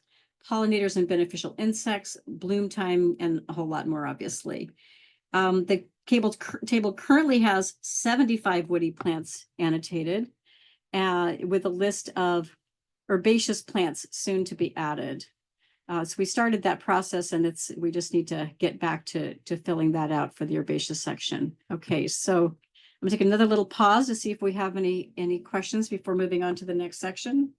pollinators and beneficial insects, bloom time, and a whole lot more, obviously. The table currently has 75 woody plants annotated, with a list of herbaceous plants soon to be added. So we started that process, and we just need to get back to filling that out for the herbaceous section. Okay, so I'm gonna take another little pause to see if we have any questions before moving on to the next section.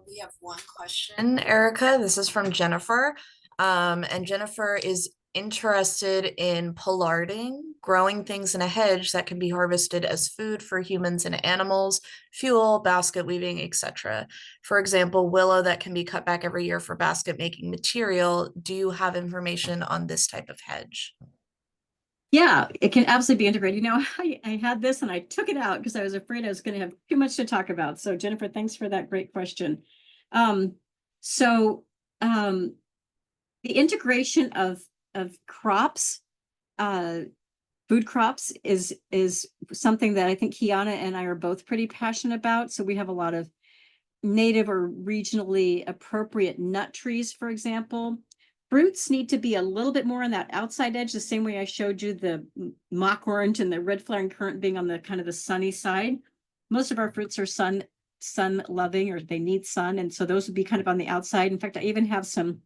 We have one question, Erica. This is from Jennifer. And Jennifer is interested in pollarding, growing things in a hedge that can be harvested as food for humans and animals, fuel, basket weaving, etc. For example, willow that can be cut back every year for basket making material. Do you have information on this type of hedge? Yeah, it can absolutely be integrated. You know, I had this and I took it out because I was afraid I was going to have too much to talk about. So Jennifer, thanks for that great question. So the integration of crops, food crops is something that I think Kiana and I are both pretty passionate about. So we have a lot of native or regionally appropriate nut trees, for example. Fruits need to be a little bit more on that outside edge, the same way I showed you the mock orange and the red flaring currant being on the kind of the sunny side. Most of our fruits are sun loving, or they need sun. And so those would be kind of on the outside. In fact, I even have some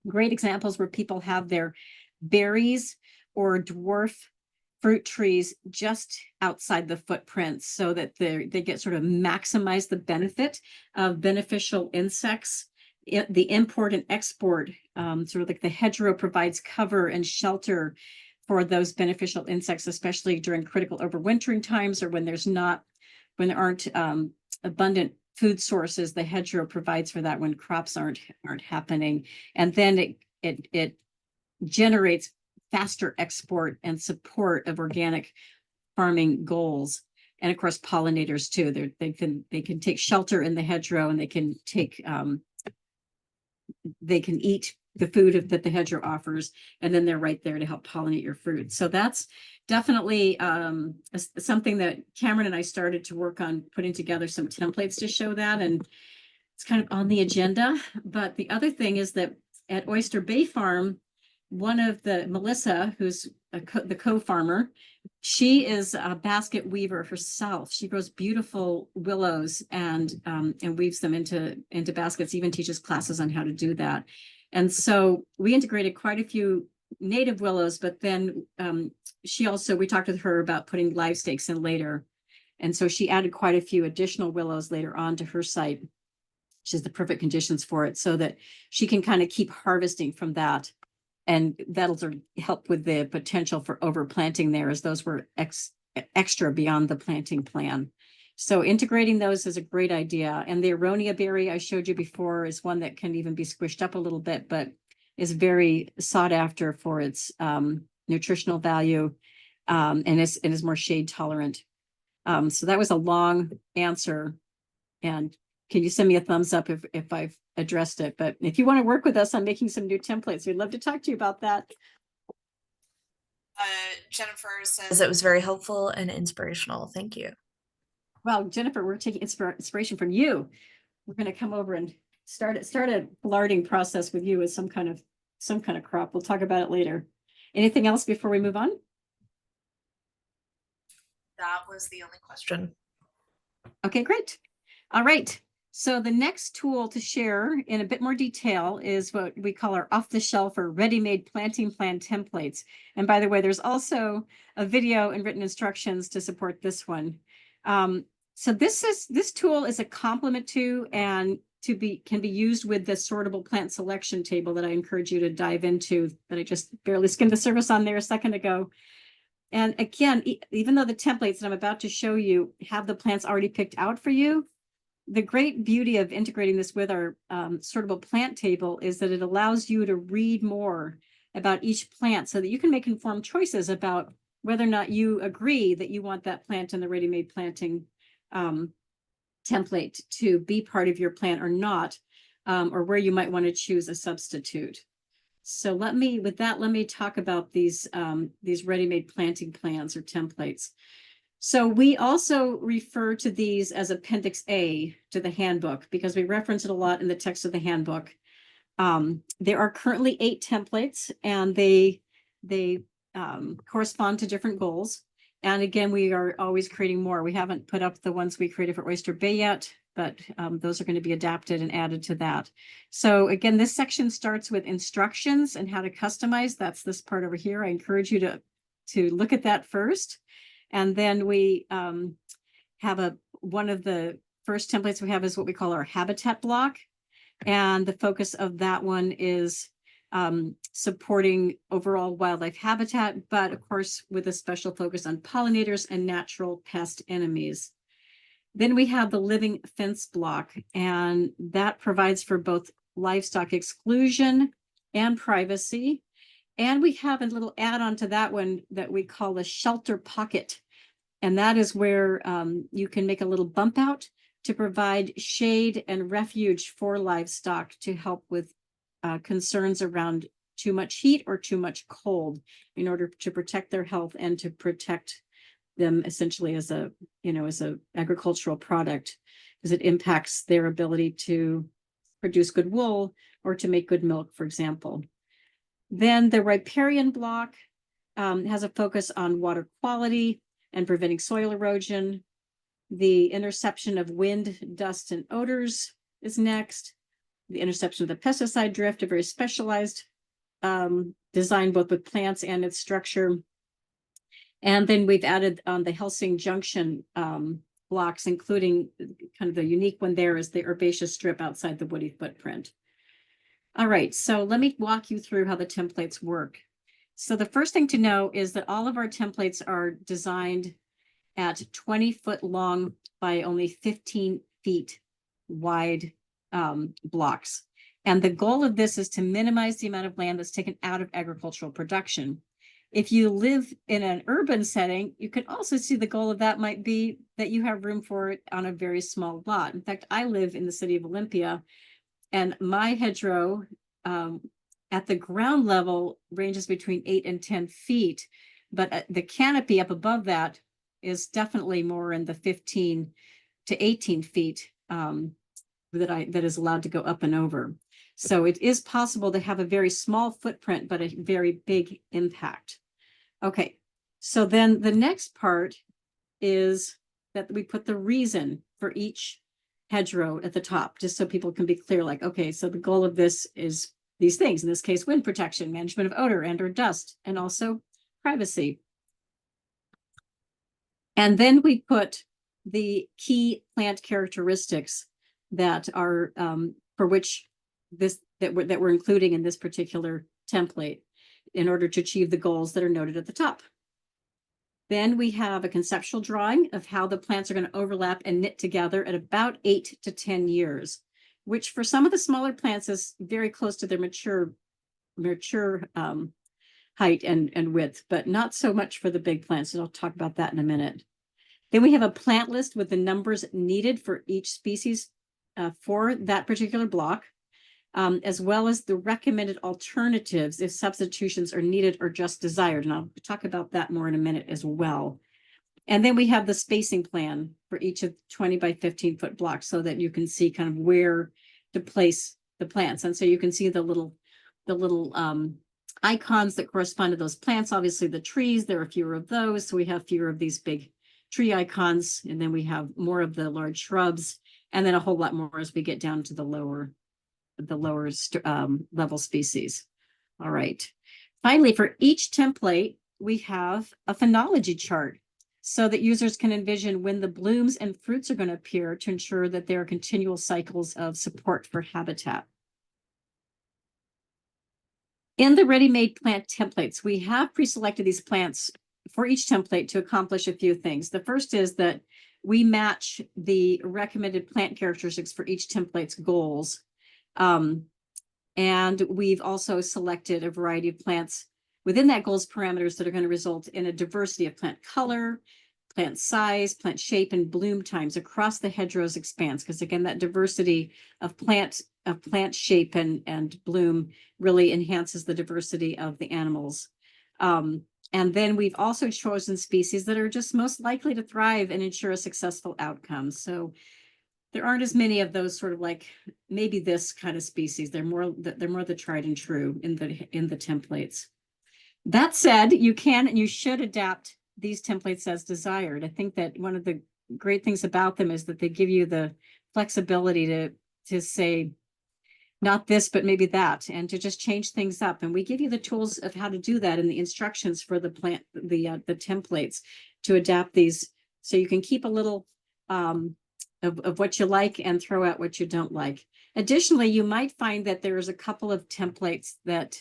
great examples where people have their berries or dwarf fruit trees just outside the footprints, so that they get sort of maximize the benefit of beneficial insects. The import and export, sort of like the hedgerow provides cover and shelter for those beneficial insects, especially during critical overwintering times, or when there aren't abundant food sources. The hedgerow provides for that when crops aren't happening, and then it generates faster export and support of organic farming goals. And of course, pollinators too. They can take shelter in the hedgerow, and they can eat the food that the hedgerow offers, and then they're right there to help pollinate your fruit. So that's definitely something that Cameron and I started to work on, putting together some templates to show that, and it's kind of on the agenda. But the other thing is that at Oyster Bay Farm, Melissa, who's the co-farmer, she is a basket weaver herself. She grows beautiful willows and weaves them into baskets, even teaches classes on how to do that. And so we integrated quite a few native willows, but then we talked with her about putting live stakes in later. And so she added quite a few additional willows later on to her site. She has the perfect conditions for it, so that she can kind of keep harvesting from that. And that'll sort of help with the potential for overplanting there, as those were extra beyond the planting plan. So integrating those is a great idea. And the aronia berry I showed you before is one that can even be squished up a little bit, but is very sought after for its nutritional value, and is more shade tolerant. So that was a long answer. And can you send me a thumbs up if I've addressed it? But if you want to work with us on making some new templates, we'd love to talk to you about that. Jennifer says it was very helpful and inspirational. Thank you. Well, Jennifer, we're taking inspiration from you. We're going to come over and start a larding process with you with some kind of crop. We'll talk about it later. Anything else before we move on? That was the only question. Okay, great. All right. So the next tool to share in a bit more detail is what we call our off-the-shelf or ready-made planting plan templates. And by the way, there's also a video and written instructions to support this one. So this tool is a complement to and can be used with the sortable plant selection table that I encourage you to dive into, that I just barely skimmed the surface on there a second ago. And again, even though the templates that I'm about to show you have the plants already picked out for you, the great beauty of integrating this with our sortable plant table is that it allows you to read more about each plant so that you can make informed choices about whether or not you agree that you want that plant in the ready-made planting template to be part of your plant or not, or where you might want to choose a substitute. So let me talk about these ready-made planting plans or templates. So we also refer to these as Appendix A to the handbook because we reference it a lot in the text of the handbook. There are currently 8 templates, and they correspond to different goals. And again, we are always creating more. We haven't put up the ones we created for Oyster Bay yet, but those are going to be adapted and added to that. So again, this section starts with instructions and how to customize. That's this part over here. I encourage you to look at that first. And then we have one of the first templates we have is what we call our habitat block. And the focus of that one is supporting overall wildlife habitat, but of course, with a special focus on pollinators and natural pest enemies. Then we have the living fence block, and that provides for both livestock exclusion and privacy. And we have a little add-on to that one that we call a shelter pocket. And that is where you can make a little bump out to provide shade and refuge for livestock to help with concerns around too much heat or too much cold in order to protect their health and to protect them essentially as a agricultural product, because it impacts their ability to produce good wool or to make good milk, for example. Then the riparian block has a focus on water quality and preventing soil erosion. The interception of wind, dust, and odors is next. The interception of the pesticide drift, a very specialized design both with plants and its structure. And then we've added on the Helsing Junction blocks, including kind of the unique one there is the herbaceous strip outside the woody footprint. All right, so let me walk you through how the templates work. So the first thing to know is that all of our templates are designed at 20-foot long by only 15 feet wide blocks. And the goal of this is to minimize the amount of land that's taken out of agricultural production. If you live in an urban setting, you can also see the goal of that might be that you have room for it on a very small lot. In fact, I live in the city of Olympia, and my hedgerow at the ground level ranges between 8 and 10 feet, but the canopy up above that is definitely more in the 15 to 18 feet that is allowed to go up and over. So it is possible to have a very small footprint, but a very big impact. Okay, so then the next part is that we put the reason for each hedgerow at the top, just so people can be clear, like, okay, so the goal of this is these things, in this case, wind protection, management of odor and or dust, and also privacy. And then we put the key plant characteristics that are for which that we're including in this particular template in order to achieve the goals that are noted at the top. Then we have a conceptual drawing of how the plants are going to overlap and knit together at about 8 to 10 years, which for some of the smaller plants is very close to their mature height and width, but not so much for the big plants. And I'll talk about that in a minute. Then we have a plant list with the numbers needed for each species for that particular block, as well as the recommended alternatives if substitutions are needed or just desired. And I'll talk about that more in a minute as well. And then we have the spacing plan for each of 20 by 15 foot blocks so that you can see kind of where to place the plants. And so you can see the little icons that correspond to those plants. Obviously the trees, there are fewer of those. So we have fewer of these big tree icons. And then we have more of the large shrubs. and then a whole lot more as we get down to the lower level species. All right. Finally, for each template, we have a phenology chart so that users can envision when the blooms and fruits are going to appear to ensure that there are continual cycles of support for habitat. In the ready-made plant templates, we have pre-selected these plants for each template to accomplish a few things. The first is that we match the recommended plant characteristics for each template's goals. And we've also selected a variety of plants within that goals parameters that are going to result in a diversity of plant color, plant size, plant shape, and bloom times across the hedgerows expanse. Because again, that diversity of plant shape and bloom really enhances the diversity of the animals. And then we've also chosen species that are just most likely to thrive and ensure a successful outcome. So there aren't as many of those sort of like maybe this kind of species. They're more the tried and true in the templates. That said, you can and you should adapt these templates as desired. I think that one of the great things about them is that they give you the flexibility to say not this, but maybe that, and to just change things up. And we give you the tools of how to do that in the instructions for the templates to adapt these, so you can keep a little of what you like and throw out what you don't like. Additionally, you might find that there's a couple of templates that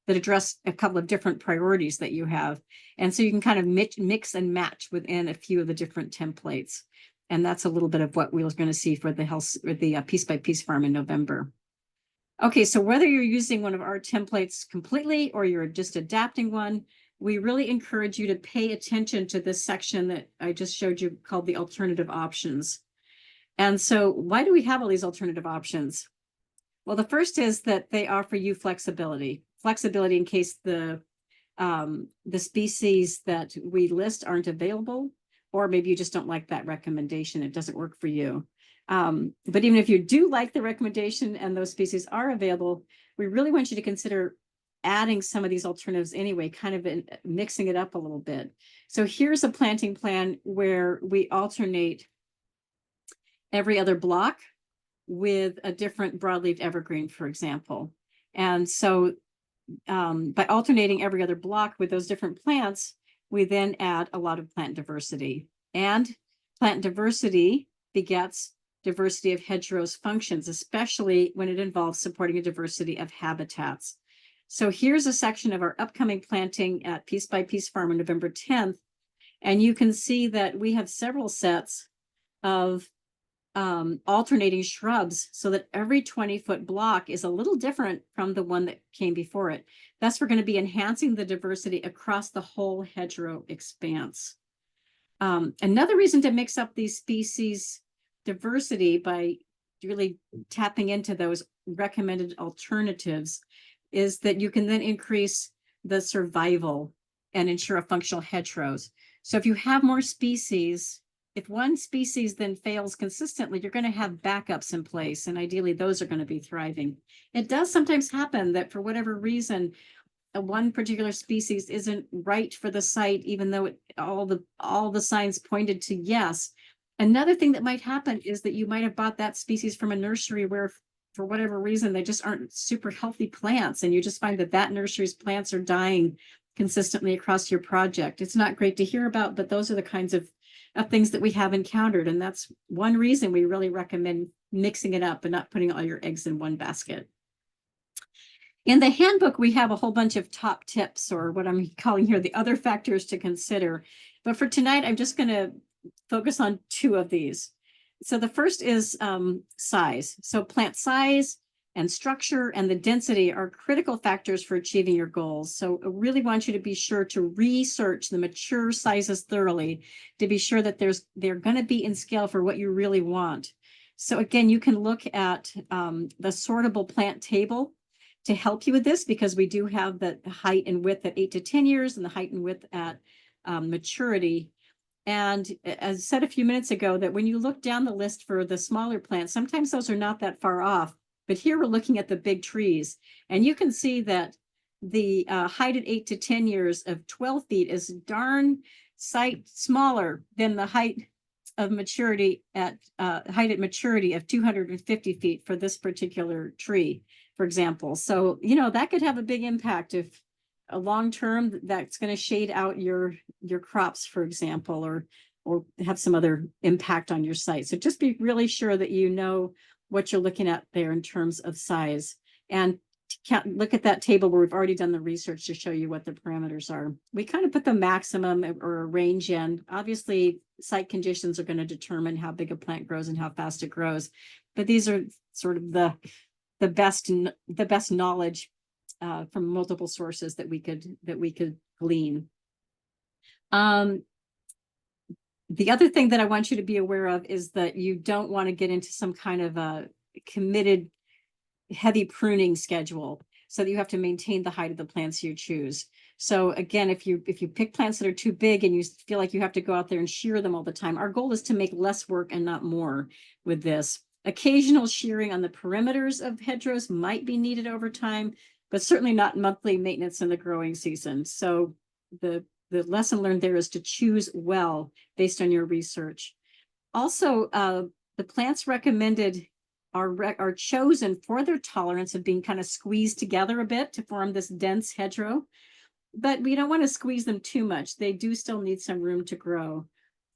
address a couple of different priorities that you have. And so you can kind of mix and match within a few of the different templates. And that's a little bit of what we were going to see for the piece by piece farm in November. Okay, so whether you're using one of our templates completely or you're just adapting one, we really encourage you to pay attention to this section that I just showed you called the alternative options. And so why do we have all these alternative options? Well, the first is that they offer you flexibility in case the species that we list aren't available, or maybe you just don't like that recommendation. It doesn't work for you. But even if you do like the recommendation and those species are available, we really want you to consider adding some of these alternatives anyway, kind of mixing it up a little bit. So here's a planting plan where we alternate every other block with a different broadleaf evergreen, for example. And so by alternating every other block with those different plants, we then add a lot of plant diversity. And plant diversity begets diversity of hedgerows functions, especially when it involves supporting a diversity of habitats. So here's a section of our upcoming planting at Piece by Piece Farm on November 10th. And you can see that we have several sets of alternating shrubs so that every 20-foot block is a little different from the one that came before it. Thus, we're going to be enhancing the diversity across the whole hedgerow expanse. Another reason to mix up these species diversity by really tapping into those recommended alternatives is that you can then increase the survival and ensure a functional hedgerows. So if you have more species, if one species then fails consistently, you're going to have backups in place, and ideally those are going to be thriving. It does sometimes happen that for whatever reason, one particular species isn't right for the site, even though all the signs pointed to yes. Another thing that might happen is that you might have bought that species from a nursery where, for whatever reason, they just aren't super healthy plants, and you just find that nursery's plants are dying consistently across your project. It's not great to hear about, but those are the kinds of things that we have encountered. And that's one reason we really recommend mixing it up and not putting all your eggs in one basket. In the handbook, we have a whole bunch of top tips, or what I'm calling here the other factors to consider. But for tonight, I'm just going to focus on two of these. So the first is size. So plant size and structure and the density are critical factors for achieving your goals. So I really want you to be sure to research the mature sizes thoroughly to be sure that they're going to be in scale for what you really want. So again, you can look at the sortable plant table to help you with this, because we do have the height and width at 8 to 10 years and the height and width at maturity. And as I said a few minutes ago, that when you look down the list for the smaller plants, sometimes those are not that far off. But here we're looking at the big trees, and you can see that the height at 8 to 10 years of 12 feet is darn sight smaller than the height of maturity at height at maturity of 250 feet for this particular tree, for example. So, you know, that could have a big impact if a long term that's going to shade out your crops, for example, or have some other impact on your site. So just be really sure that you know what you're looking at there in terms of size. And look at that table where we've already done the research to show you what the parameters are. We kind of put the maximum or a range in. Obviously, site conditions are going to determine how big a plant grows and how fast it grows. But these are sort of the best knowledge from multiple sources that we could glean. The other thing that I want you to be aware of is that you don't want to get into some kind of a committed heavy pruning schedule so that you have to maintain the height of the plants you choose. So again, if you pick plants that are too big and you feel like you have to go out there and shear them all the time, our goal is to make less work and not more with this. Occasional shearing on the perimeters of hedgerows might be needed over time, but certainly not monthly maintenance in the growing season. So the lesson learned there is to choose well based on your research. Also, the plants recommended are chosen for their tolerance of being kind of squeezed together a bit to form this dense hedgerow. But we don't want to squeeze them too much. They do still need some room to grow.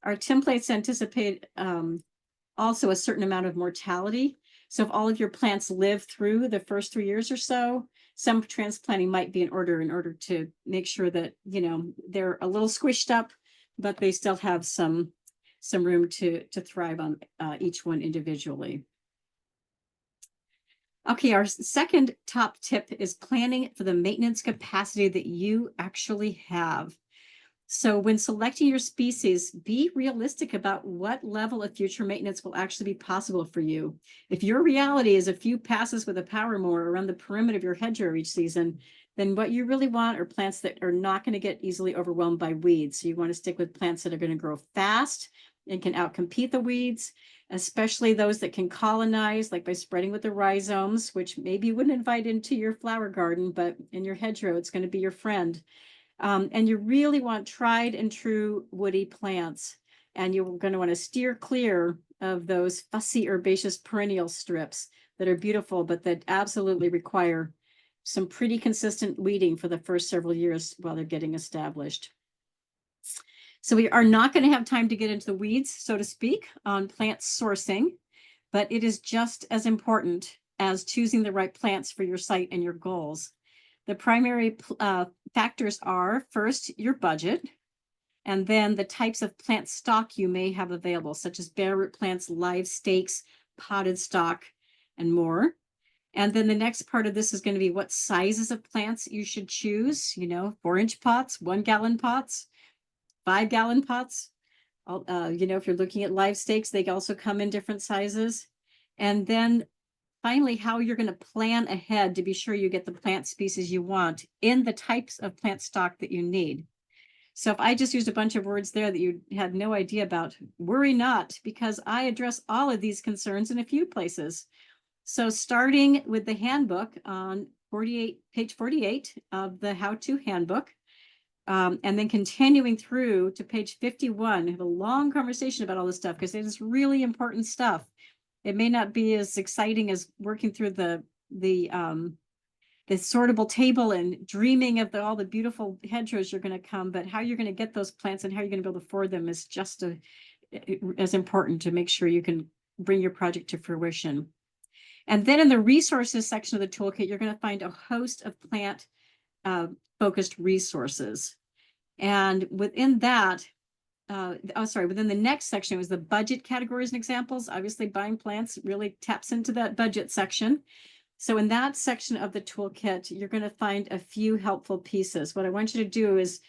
Our templates anticipate also a certain amount of mortality. So if all of your plants live through the first 3 years or so, some transplanting might be in order to make sure that, you know, they're a little squished up, but they still have some room to thrive on each one individually. Okay, our second top tip is planning for the maintenance capacity that you actually have. So when selecting your species, be realistic about what level of future maintenance will actually be possible for you. If your reality is a few passes with a power mower around the perimeter of your hedgerow each season, then what you really want are plants that are not going to get easily overwhelmed by weeds. So you want to stick with plants that are going to grow fast and can outcompete the weeds, especially those that can colonize, like by spreading with the rhizomes, which maybe you wouldn't invite into your flower garden, but in your hedgerow, it's going to be your friend. And you really want tried and true woody plants. And you're going to want to steer clear of those fussy herbaceous perennial strips that are beautiful, but that absolutely require some pretty consistent weeding for the first several years while they're getting established. So we are not going to have time to get into the weeds, so to speak, on plant sourcing, but it is just as important as choosing the right plants for your site and your goals. The primary factors are, first, your budget, and then the types of plant stock you may have available, such as bare root plants, live stakes, potted stock, and more. And then the next part of this is going to be what sizes of plants you should choose, 4-inch pots, 1-gallon pots, 5-gallon pots. If you're looking at live stakes, they also come in different sizes. And then finally, how you're going to plan ahead to be sure you get the plant species you want in the types of plant stock that you need. So if I just used a bunch of words there that you had no idea about, worry not, because I address all of these concerns in a few places. So starting with the handbook on page 48 of the how-to handbook, and then continuing through to page 51, I have a long conversation about all this stuff because it is really important stuff. It may not be as exciting as working through the sortable table and dreaming of all the beautiful hedgerows you're going to come, but how you're going to get those plants and how you're going to be able to afford them is just as important to make sure you can bring your project to fruition. And then in the resources section of the toolkit, you're going to find a host of plant focused resources. And within that, within the next section, it was the budget categories and examples. Obviously, buying plants really taps into that budget section. So in that section of the toolkit, you're going to find a few helpful pieces. What I want you to do is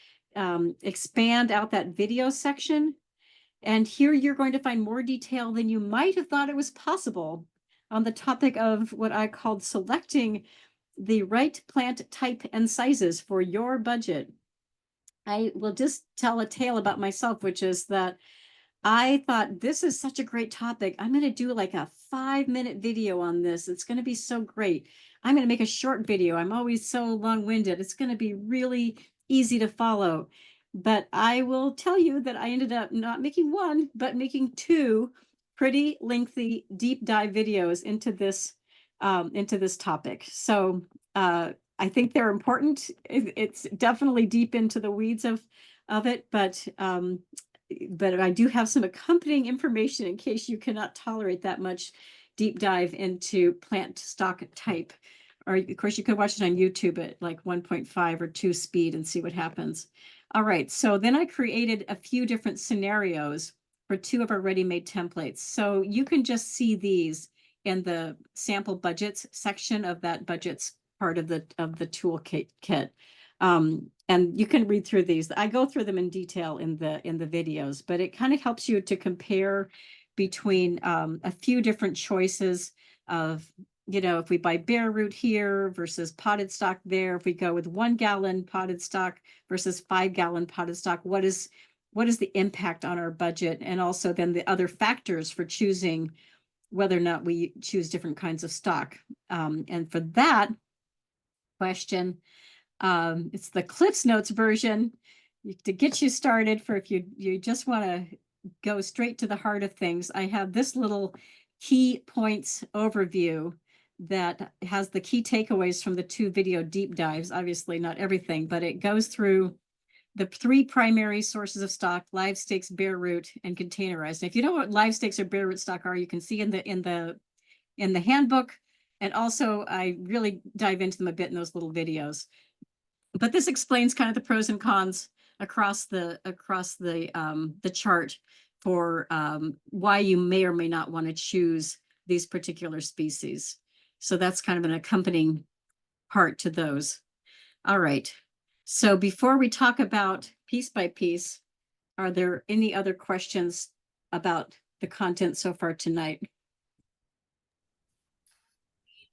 expand out that video section. And here you're going to find more detail than you might have thought it was possible on the topic of what I called selecting the right plant type and sizes for your budget. I will just tell a tale about myself, which is that I thought this is such a great topic. I'm going to do like a 5-minute video on this. It's going to be so great. I'm going to make a short video. I'm always so long-winded. It's going to be really easy to follow. But I will tell you that I ended up not making one, but making two pretty lengthy deep dive videos into this topic. So I think they're important. It's definitely deep into the weeds of it, but I do have some accompanying information in case you cannot tolerate that much deep dive into plant stock type. Or of course, you could watch it on YouTube at like 1.5 or 2 speed and see what happens. All right, so then I created a few different scenarios for two of our ready-made templates. So you can just see these in the sample budgets section of that budgets part of the toolkit kit. And you can read through these. I go through them in detail in the videos, but it kind of helps you to compare between a few different choices of, you know, if we buy bare root here versus potted stock there, if we go with 1 gallon potted stock versus 5 gallon potted stock, what is the impact on our budget? And also then the other factors for choosing whether or not we choose different kinds of stock. And for that question, it's the Cliffs Notes version to get you started for if you just want to go straight to the heart of things. I have this little key points overview that has the key takeaways from the 2 video deep dives. Obviously not everything, but it goes through the 3 primary sources of stock: live stakes, bare root, and containerized. And if you know what live stakes or bare root stock are, you can see in the handbook. And also I really dive into them a bit in those little videos. But this explains kind of the pros and cons across the chart for why you may or may not want to choose these particular species. So that's kind of an accompanying part to those. All right. So before we talk about piece by piece, are there any other questions about the content so far tonight? We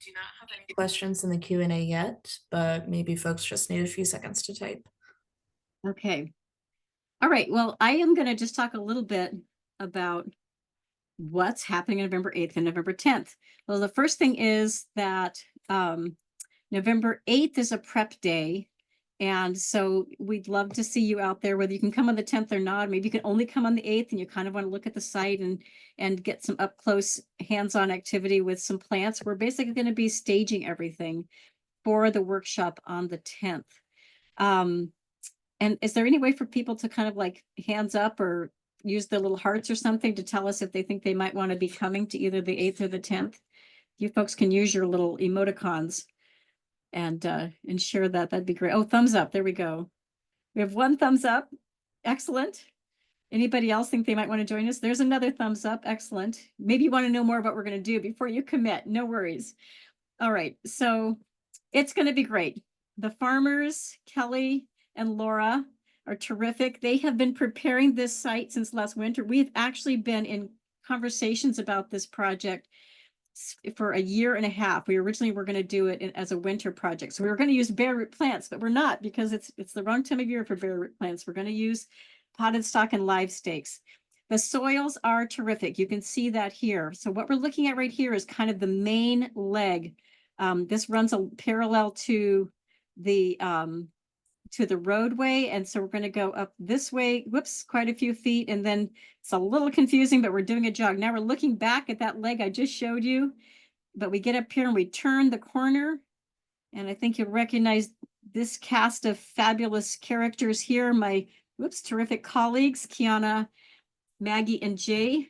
do not have any questions in the Q&A yet, but maybe folks just need a few seconds to type. Okay. All right. Well, I am going to just talk a little bit about what's happening on November 8th and November 10th. Well, the first thing is that November 8th is a prep day. And so we'd love to see you out there, whether you can come on the 10th or not. Maybe you can only come on the 8th and you kind of want to look at the site and get some up close hands-on activity with some plants. We're basically going to be staging everything for the workshop on the 10th. And is there any way for people to kind of like hands up or use the little hearts or something to tell us if they think they might want to be coming to either the 8th or the 10th? You folks can use your little emoticons and share that. That'd be great. Oh, thumbs up. There we go. We have 1 thumbs up. Excellent. Anybody else think they might want to join us? There's another thumbs up. Excellent. Maybe you want to know more about what we're going to do before you commit. No worries. All right. So it's going to be great. The farmers, Kelly and Laura, are terrific. They have been preparing this site since last winter. We've actually been in conversations about this project for a year and a half. We originally were going to do it as a winter project. So we were going to use bare root plants, but we're not, because it's the wrong time of year for bare root plants. We're going to use potted stock and live stakes. The soils are terrific. You can see that here. So what we're looking at right here is kind of the main leg. This runs parallel to the roadway. And so we're going to go up this way, whoops, quite a few feet. And then it's a little confusing, but we're doing a jog. Now we're looking back at that leg I just showed you, but we get up here and we turn the corner. And I think you'll recognize this cast of fabulous characters here. My, whoops, terrific colleagues, Kiana, Maggie, and Jay.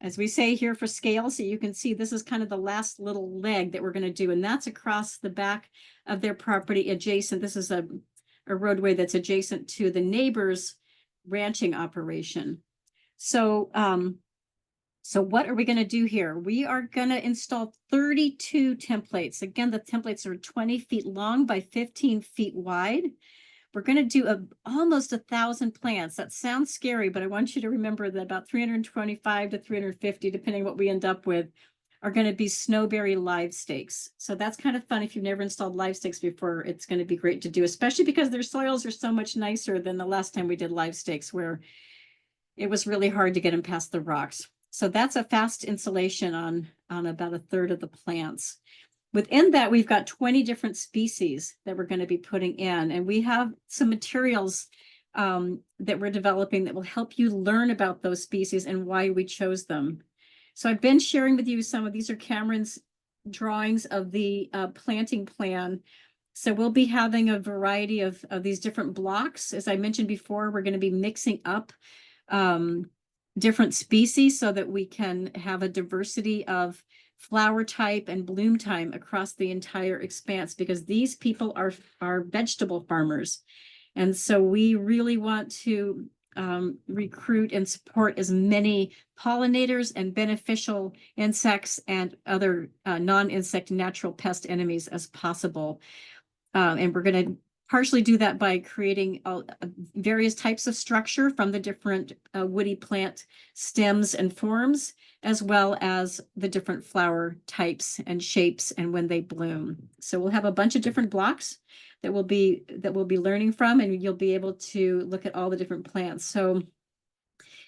As we say here for scale, so you can see this is kind of the last little leg that we're going to do. And that's across the back of their property adjacent. This is a roadway that's adjacent to the neighbor's ranching operation. So, so what are we going to do here? We are going to install 32 templates. Again, the templates are 20 feet long by 15 feet wide. We're going to do almost 1,000 plants. That sounds scary, but I want you to remember that about 325 to 350, depending what we end up with, are going to be snowberry live stakes. So that's kind of fun. If you've never installed live stakes before, it's going to be great to do, especially because their soils are so much nicer than the last time we did live stakes, where it was really hard to get them past the rocks. So that's a fast installation on about 1/3 of the plants. Within that, we've got 20 different species that we're going to be putting in, and we have some materials that we're developing that will help you learn about those species and why we chose them. So I've been sharing with you some of these are Cameron's drawings of the planting plan. So we'll be having a variety of these different blocks. As I mentioned before, we're going to be mixing up different species so that we can have a diversity of flower type and bloom time across the entire expanse, because these people are vegetable farmers. And so we really want to recruit and support as many pollinators and beneficial insects and other non-insect natural pest enemies as possible. And we're going to partially do that by creating various types of structure from the different woody plant stems and forms, as well as the different flower types and shapes and when they bloom. So we'll have a bunch of different blocks that we'll be learning from, and you'll be able to look at all the different plants. So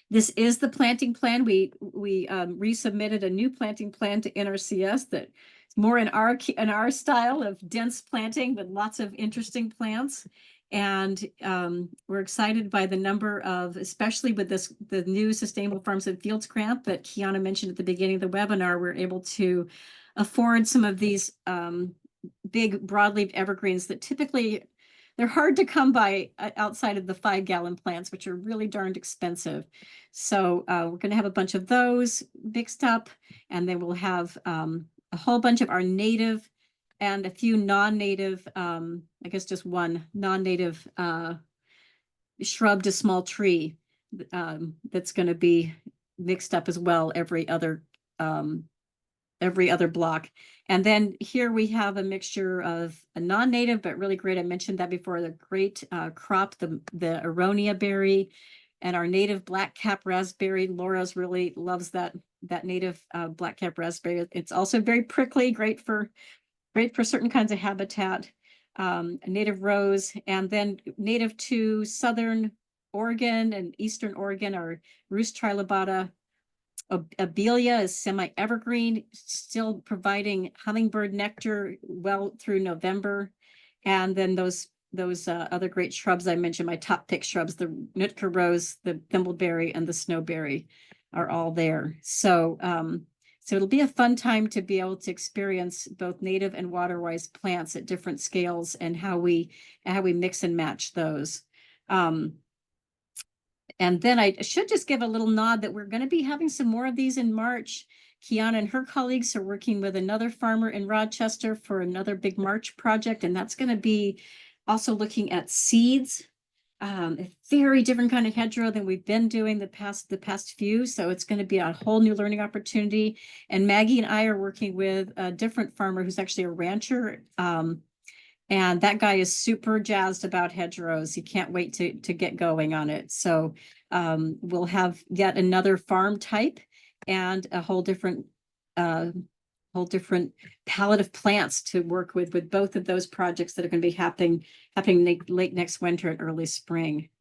this is the planting plan. We resubmitted a new planting plan to NRCS that more in our style of dense planting with lots of interesting plants. And we're excited by the number of, especially with the new Sustainable Farms and Fields grant that Kiana mentioned at the beginning of the webinar, we're able to afford some of these big broadleaf evergreens that typically they're hard to come by outside of the 5-gallon plants, which are really darned expensive. So we're going to have a bunch of those mixed up, and then we'll have a whole bunch of our native and a few non-native, I guess just one non-native shrub to small tree that's going to be mixed up as well every other block. And then here we have a mixture of a non-native, but really great. I mentioned that before, the great crop, the aronia berry, and our native black-cap raspberry. Laura's really loves that native black-cap raspberry. It's also very prickly, great for certain kinds of habitat. Native rose, and then native to Southern Oregon and Eastern Oregon are Roost trilobata. Abelia is semi-evergreen, still providing hummingbird nectar well through November. And then those other great shrubs I mentioned, my top pick shrubs, the Nootka rose, the thimbleberry, and the snowberry are all there. So so it'll be a fun time to be able to experience both native and water-wise plants at different scales and how we mix and match those. And then I should just give a little nod that we're going to be having some more of these in March. Kiana and her colleagues are working with another farmer in Rochester for another big March project, and that's going to be also looking at seeds, a very different kind of hedgerow than we've been doing the past few. So it's going to be a whole new learning opportunity. And Maggie and I are working with a different farmer who's actually a rancher. And that guy is super jazzed about hedgerows. He can't wait to get going on it. So we'll have yet another farm type and a whole different palette of plants to work with both of those projects that are going to be happening late next winter and early spring.